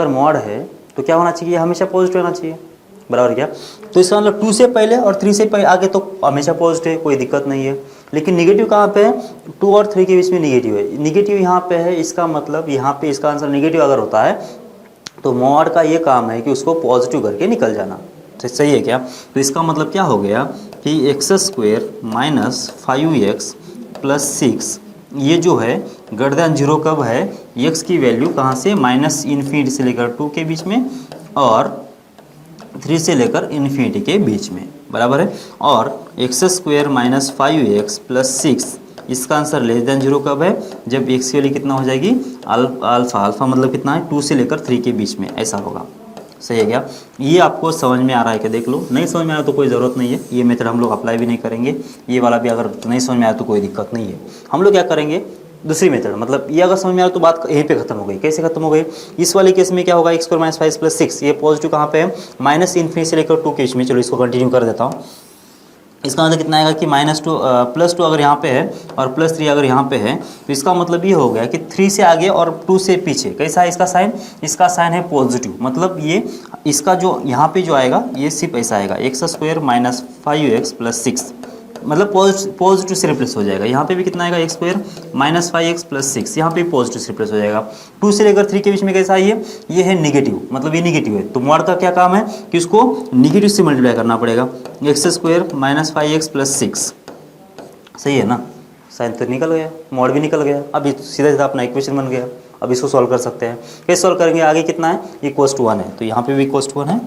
मॉड है तो क्या होना चाहिए, हमेशा पॉजिटिव होना चाहिए, बराबर क्या? तो इसका मतलब 2 से पहले और 3 से पहले आगे तो हमेशा पॉजिटिव है, कोई दिक्कत नहीं है। लेकिन निगेटिव कहाँ पे है, 2 और 3 के बीच में निगेटिव है, निगेटिव यहाँ पे है, इसका मतलब यहाँ पे इसका आंसर निगेटिव अगर होता है तो मॉड का ये काम है कि उसको पॉजिटिव करके निकल जाना, तो सही है क्या? तो इसका मतलब क्या हो गया कि x² - 5x + 6 ये जो है > 0 कब है, x की वैल्यू कहाँ से, -∞ से लेकर 2 के बीच में और 3 से लेकर इन्फिनिटी के बीच में, बराबर है। और x² - 5x + 6 इसका आंसर <0 कब है, जब x की वैल्यू कितना हो जाएगी, अल्फा मतलब कितना है, 2 से लेकर 3 के बीच में, ऐसा होगा। सही है क्या? ये आपको समझ में आ रहा है क्या? देख लो, नहीं समझ में आया तो कोई ज़रूरत नहीं है, ये मेथड हम लोग अप्लाई भी नहीं करेंगे। ये वाला भी अगर नहीं समझ में आया तो कोई दिक्कत नहीं है, हम लोग क्या करेंगे, दूसरी मेथड, मतलब ये अगर समझ में आया तो बात यहीं पे खत्म हो गई। कैसे खत्म हो गई, इस वाले केस में क्या होगा, x² - 5 + 6 ये पॉजिटिव कहाँ पे है, -∞ से लेकर 2 के बीच में। चलो इसको कंटिन्यू कर देता हूँ। इसका मतलब कितना आएगा कि +2 अगर यहाँ पे है और +3 अगर यहाँ पे है, तो इसका मतलब ये हो गया कि 3 से आगे और 2 से पीछे कैसा है इसका साइन, इसका साइन है पॉजिटिव, मतलब ये इसका जो यहाँ पे जो आएगा ये सिर्फ ऐसा आएगा, x² - 5x + 6 मतलब पॉजिटिव से रिप्लेस हो जाएगा। यहाँ पे भी कितना आएगा, x² - 5x + 6 यहाँ पे पॉजिटिव से रिप्लेस हो जाएगा। 2 से लेकर 3 के बीच में कैसा है, ये है निगेटिव, मतलब ये निगेटिव है। तो मॉड का क्या काम है कि उसको निगेटिव से मल्टीप्लाई करना पड़ेगा, x² - 5x + 6, सही है ना। साइन तो निकल गया, मॉड भी निकल गया। अब सीधा सीधा अपना इक्वेशन बन गया। अब इसको सॉल्व कर सकते हैं। कैसे सॉल्व करेंगे, आगे कितना है, =1 है, तो यहाँ पे भी =1 है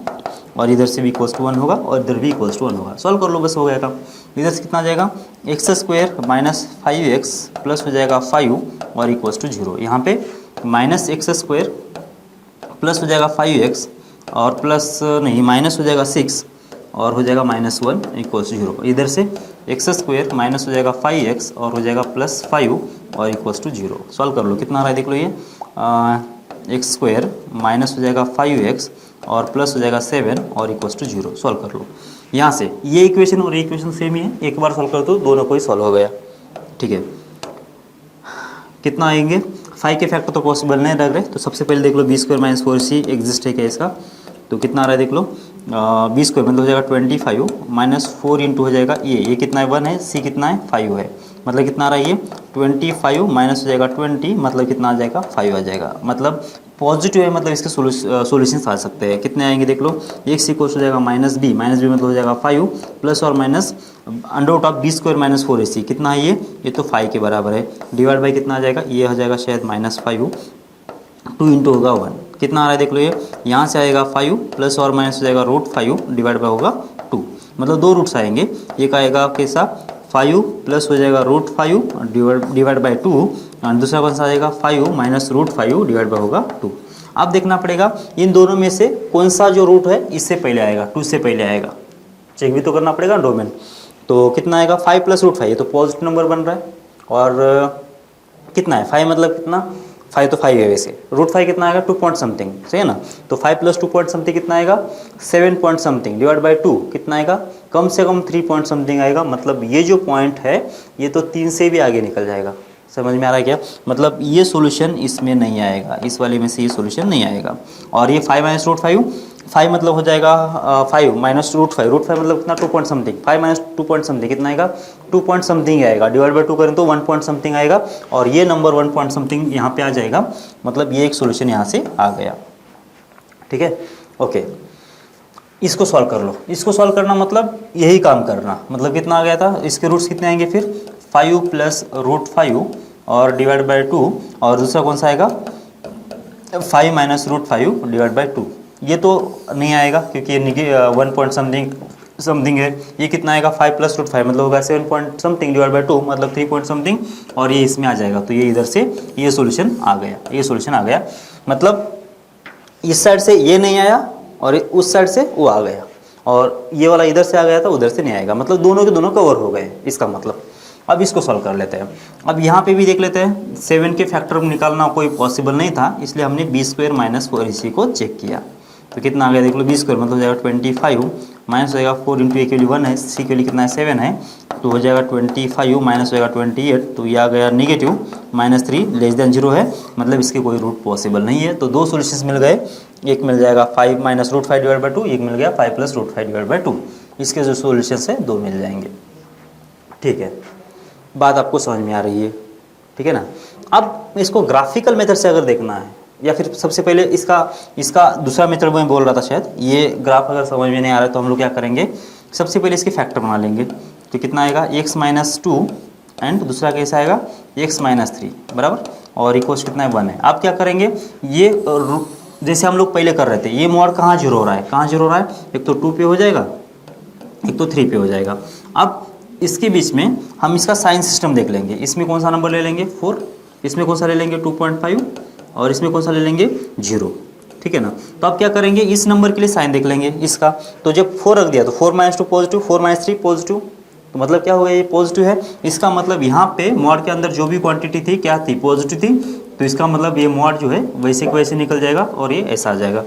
और इधर से भी =1 होगा और इधर भी =1 होगा। सॉल्व कर लो, बस हो गया काम। इधर से कितना आ जाएगा, x² - 5x प्लस हो जाएगा 5 और =0। यहाँ पे -x² प्लस हो जाएगा 5x और प्लस नहीं माइनस हो जाएगा 6 और हो जाएगा -1 =0। इधर से x² माइनस हो जाएगा 5x और हो जाएगा +5 और =0। सॉल्व कर लो, कितना आ रहा है देख लो, ये x² माइनस हो जाएगा 5x और प्लस हो जाएगा 7 और =0। सॉल्व कर लो। यहाँ से ये इक्वेशन और ये इक्वेशन सेम ही है, एक बार सॉल्व कर दो, दोनों को ही सॉल्व हो गया। ठीक है, कितना आएंगे, 5 के फैक्टर तो पॉसिबल नहीं लग रहे, तो सबसे पहले देख लो B square minus 4c exist है क्या इसका, तो कितना आ रहा है देख लो, बी स्क्वायर मतलब हो जाएगा 25 माइनस 4 इंटू हो जाएगा ये कितना है 1 है, सी कितना है 5 है, मतलब कितना आ रहा है ये 25 माइनस हो जाएगा 20, मतलब कितना आ जाएगा 5 आ जाएगा, मतलब पॉजिटिव है, मतलब इसके सॉल्यूशंस आ सकते हैं, कितने आएंगे देख लो, एक सी कोस हो जाएगा माइनस बी मतलब हो जाएगा 5 प्लस और minus under root of B square minus 4ac कितना है ये तो 5 के बराबर है, डिवाइड बाई कितना आ जाएगा, ये हो जाएगा शायद -5, 2 इंटू होगा 1, कितना आ रहा है देख लो, ये यहाँ से आएगा 5 प्लस और माइनस हो जाएगा √5 डिवाइड बाई होगा 2, मतलब 2 रूट्स आएंगे, एक आएगा कैसा 5 प्लस हो जाएगा √5 डिवाइड बाई 2 और दूसरा कौन सा आएगा 5 माइनस √5 डिवाइड बाई होगा 2। अब देखना पड़ेगा इन दोनों में से कौन सा जो रूट है इससे पहले आएगा, 2 से पहले आएगा, चेक भी तो करना पड़ेगा डोमेन, तो कितना आएगा 5 प्लस √5, ये तो पॉजिटिव नंबर बन रहा है, और कितना है 5 मतलब कितना 5 तो 5 है वैसे, √5 कितना आएगा 2 पॉइंट समथिंग, सही है ना, तो 5 प्लस 2 पॉइंट समथिंग कितना आएगा 7 पॉइंट समथिंग डिवाइड बाई 2 कितना आएगा कम से कम 3 पॉइंट समथिंग आएगा, मतलब ये जो पॉइंट है ये तो 3 से भी आगे निकल जाएगा, समझ में आ रहा है क्या, मतलब ये सॉल्यूशन इसमें नहीं आएगा, इस वाले में से ये सॉल्यूशन नहीं आएगा, और ये 5 माइनस √5 5 मतलब हो जाएगा 5 माइनस √5 मतलब कितना 2 point something, 5 minus 2 point something कितना आएगा 2 पॉइंट समथिंग आएगा, डिवाइड बाई 2 करें तो 1 पॉइंट समथिंग आएगा, और ये नंबर 1 पॉइंट समथिंग यहाँ पे आ जाएगा, मतलब ये एक सॉल्यूशन यहाँ से आ गया, ठीक है, ओके। इसको सॉल्व कर लो, इसको सॉल्व करना मतलब यही काम करना, मतलब कितना आ गया था, इसके रूट्स कितने आएंगे फिर 5 प्लस √5 और डिवाइड बाई 2, और दूसरा कौन सा आएगा 5 माइनस √5 डिवाइड बाई 2, ये तो नहीं आएगा क्योंकि ये 1 पॉइंट समथिंग है, ये कितना आएगा 5 प्लस √5 मतलब होगा 7 पॉइंट समथिंग डिवाइड बाई 2 मतलब 3 पॉइंट समथिंग, और ये इसमें आ जाएगा, तो ये इधर से ये सॉल्यूशन आ गया, ये सॉल्यूशन आ गया, मतलब इस साइड से ये नहीं आया और उस साइड से वो आ गया, और ये वाला इधर से आ गया था उधर से नहीं आएगा, मतलब दोनों के दोनों कवर हो गए इसका मतलब। अब इसको सॉल्व कर लेते हैं, अब यहाँ पे भी देख लेते हैं, 7 के फैक्टर निकालना कोई पॉसिबल नहीं था, इसलिए हमने बी स्क्वायर माइनस 4ac को चेक किया, तो कितना आ गया देख लो, बी स्क्वायर मतलब हो जाएगा 25 माइनस हो जाएगा 4 इंटू ए के लिए 1 है, सी के लिए कितना है 7 है, तो हो जाएगा 25 माइनस हो जाएगा 28, तो ये आ गया नेगेटिव -3 लेस देन 0 है, मतलब इसके कोई रूट पॉसिबल नहीं है, तो 2 सॉल्यूशंस मिल गए, एक मिल जाएगा 5 माइनस √5 डिवाइड बाई 2, एक मिल गया 5 प्लस √5 डिवाइड बाई 2, इसके जो सॉल्यूशंस है 2 मिल जाएंगे, ठीक है, बात आपको समझ में आ रही है, ठीक है ना। अब इसको ग्राफिकल मेथड से अगर देखना है, या फिर सबसे पहले इसका दूसरा मेथड मैं बोल रहा था शायद, ये ग्राफ अगर समझ में नहीं आ रहा है तो हम लोग क्या करेंगे, सबसे पहले इसके फैक्टर बना लेंगे, तो कितना आएगा x-2 एंड दूसरा कैसा आएगा x-3 बराबर, और इक्वल्स कितना है 1 है। आप क्या करेंगे, ये जैसे हम लोग पहले कर रहे थे, ये मॉड कहाँ जीरो हो रहा है, कहाँ जीरो हो रहा है, एक तो 2 पे हो जाएगा, एक तो 3 पे हो जाएगा। अब इसके बीच में हम इसका साइन सिस्टम देख लेंगे, इसमें कौन सा नंबर ले लेंगे 4, इसमें कौन सा ले लेंगे 2.5, और इसमें कौन सा ले लेंगे 0, ठीक है ना। तो आप क्या करेंगे, इस नंबर के लिए साइन देख लेंगे इसका, तो जब 4 रख दिया तो 4 - 2 पॉजिटिव, 4 - 3 पॉजिटिव, तो मतलब क्या हो गया, ये पॉजिटिव है, इसका मतलब यहाँ पे मॉड के अंदर जो भी क्वांटिटी थी क्या थी, पॉजिटिव थी, तो इसका मतलब ये मॉड जो है वैसे के वैसे निकल जाएगा और ये ऐसा आ जाएगा।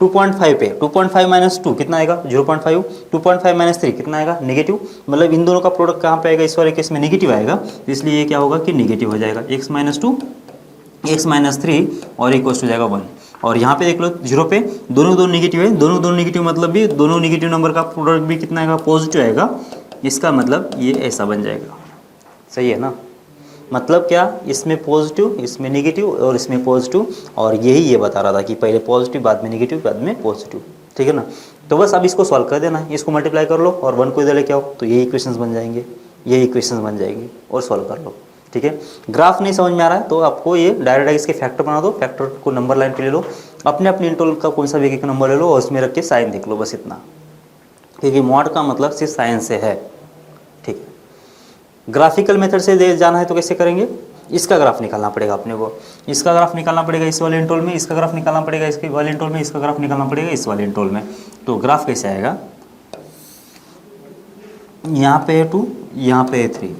2.5 पे 2.5 - 2 कितना आएगा 0.5, 2.5 - 3 कितना आएगा नेगेटिव, मतलब इन दोनों का प्रोडक्ट कहाँ पे आएगा, इस वाले केस में नेगेटिव आएगा, इसलिए ये क्या होगा कि नेगेटिव हो जाएगा, x-2 x-3 और इक्वल्स हो जाएगा 1, और यहाँ पे देख लो 0 पे दोनों नेगेटिव है, दोनों नेगेटिव मतलब भी दोनों नेगेटिव नंबर का प्रोडक्ट भी कितना आएगा पॉजिटिव आएगा, इसका मतलब ये ऐसा बन जाएगा, सही है ना। मतलब क्या, इसमें पॉजिटिव इसमें नेगेटिव और इसमें पॉजिटिव, और यही ये बता रहा था कि पहले पॉजिटिव बाद में नेगेटिव बाद में पॉजिटिव, ठीक है ना। तो बस अब इसको सॉल्व कर देना है, इसको मल्टीप्लाई कर लो और 1 को इधर लेके आओ, तो यही इक्वेशंस बन जाएंगे, यही इक्वेशंस बन जाएंगे और सॉल्व कर लो, ठीक है। ग्राफ नहीं समझ में आ रहा है तो आपको ये डायरेक्ट इसके फैक्टर बना दो, फैक्टर को नंबर लाइन पे ले लो, अपने अपने इंटरवल का कोई सा भी एक नंबर ले लो और उसमें रख के साइन देख लो, बस इतना, क्योंकि मॉड का मतलब सिर्फ साइन से है, ठीक है। ग्राफिकल मेथड से जाना है तो कैसे करेंगे, इसका ग्राफ निकालना पड़ेगा अपने को, इसका ग्राफ निकालना पड़ेगा इस वाले इंटरवल में, इसका ग्राफ निकालना पड़ेगा इसके वाले इंटरवल में, इसका ग्राफ निकालना पड़ेगा इस वाले इंटरवल में। तो ग्राफ कैसे आएगा, यहाँ पे है 2 यहाँ पे है 3,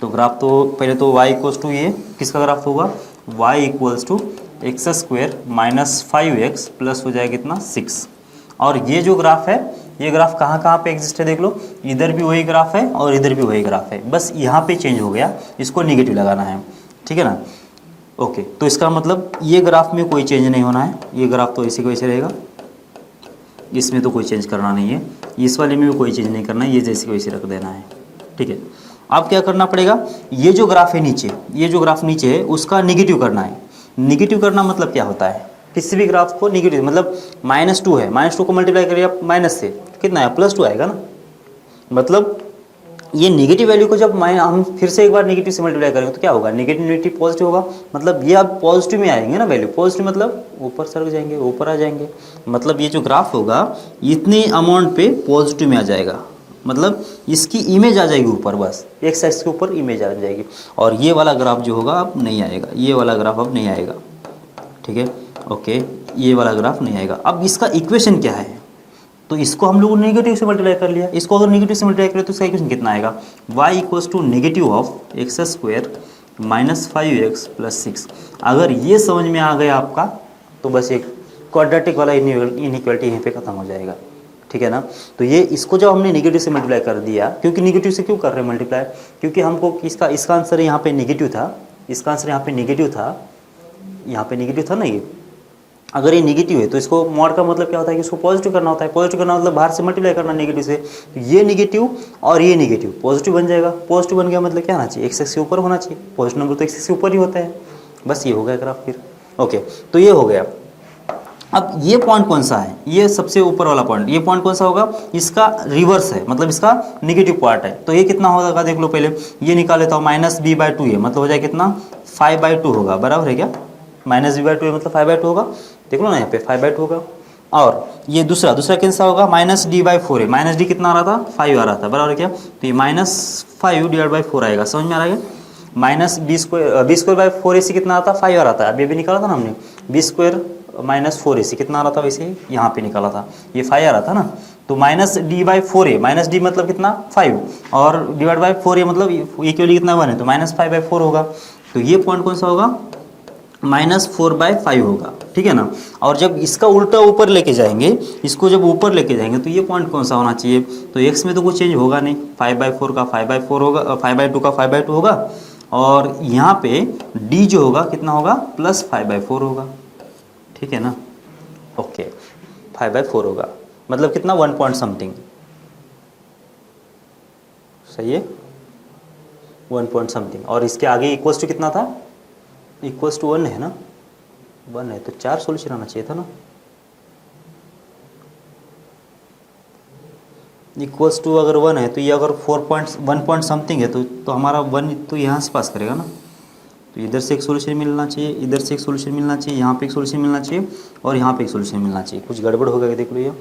तो ग्राफ तो पहले तो y इक्वल्स टू ये किसका ग्राफ होगा, y equals to x² - 5x plus हो जाएगा कितना 6, और ये जो ग्राफ है ये ग्राफ कहाँ कहाँ पे एग्जिस्ट है देख लो, इधर भी वही ग्राफ है और इधर भी वही ग्राफ है, बस यहाँ पे चेंज हो गया, इसको निगेटिव लगाना है, ठीक है ना। ओके, तो इसका मतलब ये ग्राफ में कोई चेंज नहीं होना है, ये ग्राफ तो इसी को ऐसे रहेगा, इसमें तो कोई चेंज करना नहीं है, इस वाले में भी कोई चेंज नहीं करना है, ये जैसे को ऐसे रख देना है, ठीक है। अब क्या करना पड़ेगा, ये जो ग्राफ है नीचे, ये जो ग्राफ नीचे है उसका निगेटिव करना है। निगेटिव करना मतलब क्या होता है, किसी भी ग्राफ को निगेटिव मतलब -2 है, -2 को मल्टीप्लाई करिए आप माइनस से, कितना है +2 आएगा ना। मतलब ये नेगेटिव वैल्यू को जब हम फिर से एक बार नेगेटिव से मल्टीप्लाई करेंगे तो क्या होगा, नेगेटिव पॉजिटिव होगा, मतलब ये अब पॉजिटिव में आएंगे ना वैल्यू, पॉजिटिव मतलब ऊपर सरक जाएंगे, ऊपर आ जाएंगे, मतलब ये जो ग्राफ होगा इतने अमाउंट पे पॉजिटिव में आ जाएगा, मतलब इसकी इमेज आ जाएगी ऊपर, बस एक्स एक्सिस के ऊपर इमेज आ जाएगी, और ये वाला ग्राफ जो होगा अब नहीं आएगा, ये वाला ग्राफ अब नहीं आएगा, ठीक है। ओके, ये वाला ग्राफ नहीं आएगा। अब इसका इक्वेशन क्या है, तो इसको हम लोग नेगेटिव से मल्टीप्लाई कर लिया, इसको अगर नेगेटिव से मल्टीप्लाई करें तो इसका इक्वेशन कितना आएगा, y = negative of x² - 5x + 6। अगर ये समझ में आ गया आपका तो बस एक क्वाड्रेटिक वाला इनइक्वालिटी यहीं पे खत्म हो जाएगा, ठीक है ना। तो ये इसको जब हमने नेगेटिव से मल्टीप्लाई कर दिया, क्योंकि नेगेटिव से क्यों कर रहे हैं मल्टीप्लाई, क्योंकि हमको इसका आंसर यहाँ पे नेगेटिव था, इसका आंसर यहाँ पे नेगेटिव था, यहाँ पे नेगेटिव था ना ये, अगर ये नेगेटिव है तो इसको मॉड का मतलब क्या होता है कि इसको पॉजिटिव करना होता है, पॉजिटिव करना मतलब बाहर से मल्टीप्लाई करना नेगेटिव से, तो ये नेगेटिव और ये नेगेटिव पॉजिटिव बन जाएगा, पॉजिटिव बन गया मतलब क्या होना चाहिए, एक्स से ऊपर होना चाहिए, पॉजिटिव नंबर तो एक्स से ऊपर ही होता है, बस ये हो गया ग्राफ फिर। ओके, तो ये हो गया। अब ये पॉइंट कौन सा है, ये सबसे ऊपर वाला पॉइंट, ये पॉइंट कौन सा होगा, इसका रिवर्स है, मतलब इसका नेगेटिव पार्ट है, तो ये कितना होगा देख लो, पहले ये निकाल लेता हूँ, -b/2 है, मतलब हो जाए कितना 5/2 होगा, बराबर है क्या, -b/2 है मतलब 5/2 होगा, देख लो ना यहाँ पे 5/2 होगा। और ये दूसरा कैंसिल होगा, -d/4 है, -d कितना आ रहा था 5 आ रहा था, बराबर है क्या, तो ये -5/4 आएगा, समझ में आ रहा है, -b² AC कितना आता है 5 आ रहा था, अभी निकाला था ना हमने, b² - 4 AC कितना आ रहा था, वैसे यहाँ पे निकाला था, ये 5 आ रहा था ना, तो -d/4 है, -d मतलब कितना 5 और /4 है मतलब इक्वली कितना 1 है, तो -5/4 होगा, तो ये पॉइंट कौन सा होगा, -4/5 होगा, ठीक है ना। और जब इसका उल्टा ऊपर लेके जाएंगे, इसको जब ऊपर लेके जाएंगे तो ये पॉइंट कौन सा होना चाहिए, तो x में तो कुछ चेंज होगा नहीं, 5/4 का 5/4 होगा, 5/2 का 5/2 होगा, और यहाँ पे d जो होगा कितना होगा +5/4 होगा, ठीक है ना। ओके, 5/4 होगा मतलब कितना 1 पॉइंट समथिंग, सही है 1 पॉइंट समथिंग, और इसके आगे इक्वल्स टू कितना था, इक्वल्स टू 1 है ना, 1 है तो 4 सोल्यूशन आना चाहिए था ना, इक्वल्स टू अगर 1 है तो ये अगर 1 पॉइंट समथिंग है तो हमारा 1 तो यहाँ से पास करेगा ना, तो इधर से एक सोल्यूशन मिलना चाहिए, इधर से एक सोल्यूशन मिलना चाहिए, यहाँ पे एक सोल्यूशन मिलना चाहिए, और यहाँ पे एक सोल्यूशन मिलना चाहिए, कुछ गड़बड़ हो गया देख लो, ये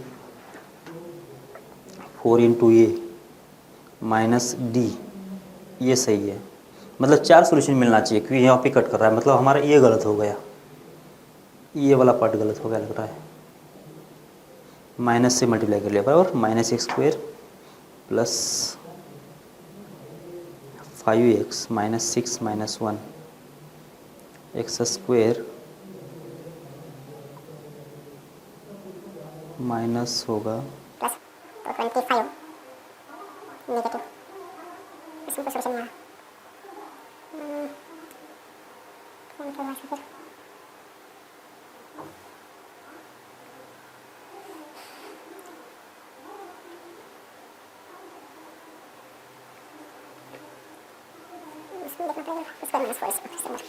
4 × a -d ये सही है, मतलब 4 सोल्यूशन मिलना चाहिए, क्योंकि यहाँ पे कट कर रहा है, मतलब हमारा ये गलत हो गया, ये वाला पार्ट गलत हो गया लग रहा है, माइनस से मल्टीप्लाई कर लिया बराबर, -x² + 5x - 6 - 1 x² माइनस होगा +25 नेगेटिव, इसमें तो सोल्यूशन नहीं आ कौन क्या बात है, इसमें देखना पड़ेगा, उसका -4 इसमें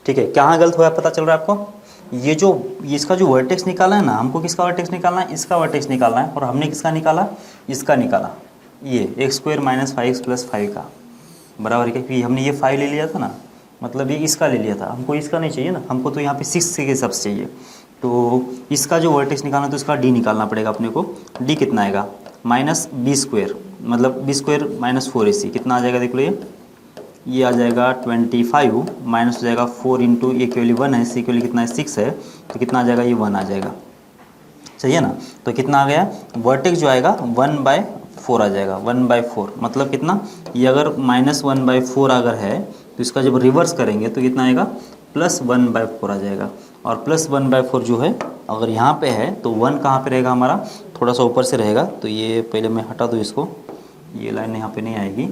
ठीक है। कहाँ गलत हुआ पता चल रहा है आपको, ये जो इसका जो वर्टेक्स निकाला है ना, हमको किसका वर्टेक्स निकालना है, इसका वर्टेक्स निकालना है, और हमने किसका निकाला, इसका निकाला, ये x² - 5x + 5 का, बराबर है, क्योंकि हमने ये 5 ले लिया था ना, मतलब ये इसका ले लिया था, हमको इसका नहीं चाहिए ना, हमको तो यहाँ पे 6 के हिसाब से चाहिए, तो इसका जो वर्टेक्स निकालना तो इसका d निकालना पड़ेगा अपने को, d कितना आएगा -b², मतलब b² - 4 AC कितना आ जाएगा देख लो, ये आ जाएगा 25 माइनस हो जाएगा 4 × इक्वली 1 है, सी इक्वली कितना है 6 है, तो कितना आ जाएगा, ये 1 आ जाएगा, सही है ना। तो कितना आ गया, वर्टेक्स जो आएगा 1/4 4 आ जाएगा, 1/4 मतलब कितना, ये अगर -1/4 अगर है तो इसका जब रिवर्स करेंगे तो कितना आएगा, +1/4 आ जाएगा। और +1/4 जो है अगर यहाँ पे है तो 1 कहाँ पे रहेगा हमारा, थोड़ा सा ऊपर से रहेगा, तो ये पहले मैं हटा दूँ इसको, ये लाइन यहाँ पे नहीं आएगी।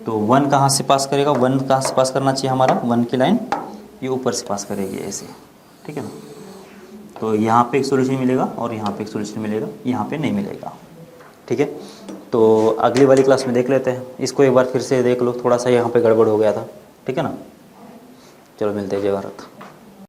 तो 1 कहाँ से पास करेगा, 1 कहाँ से पास करना चाहिए हमारा, 1 की लाइन ये ऊपर से पास करेगी ऐसे, ठीक है ना। तो यहाँ पे एक सोल्यूशन मिलेगा और यहाँ पे एक सोल्यूशन मिलेगा, यहाँ पे नहीं मिलेगा, ठीक है। तो अगली वाली क्लास में देख लेते हैं इसको, एक बार फिर से देख लो, थोड़ा सा यहाँ पे गड़बड़ हो गया था, ठीक है ना। चलो मिलते हैं, जय भारत।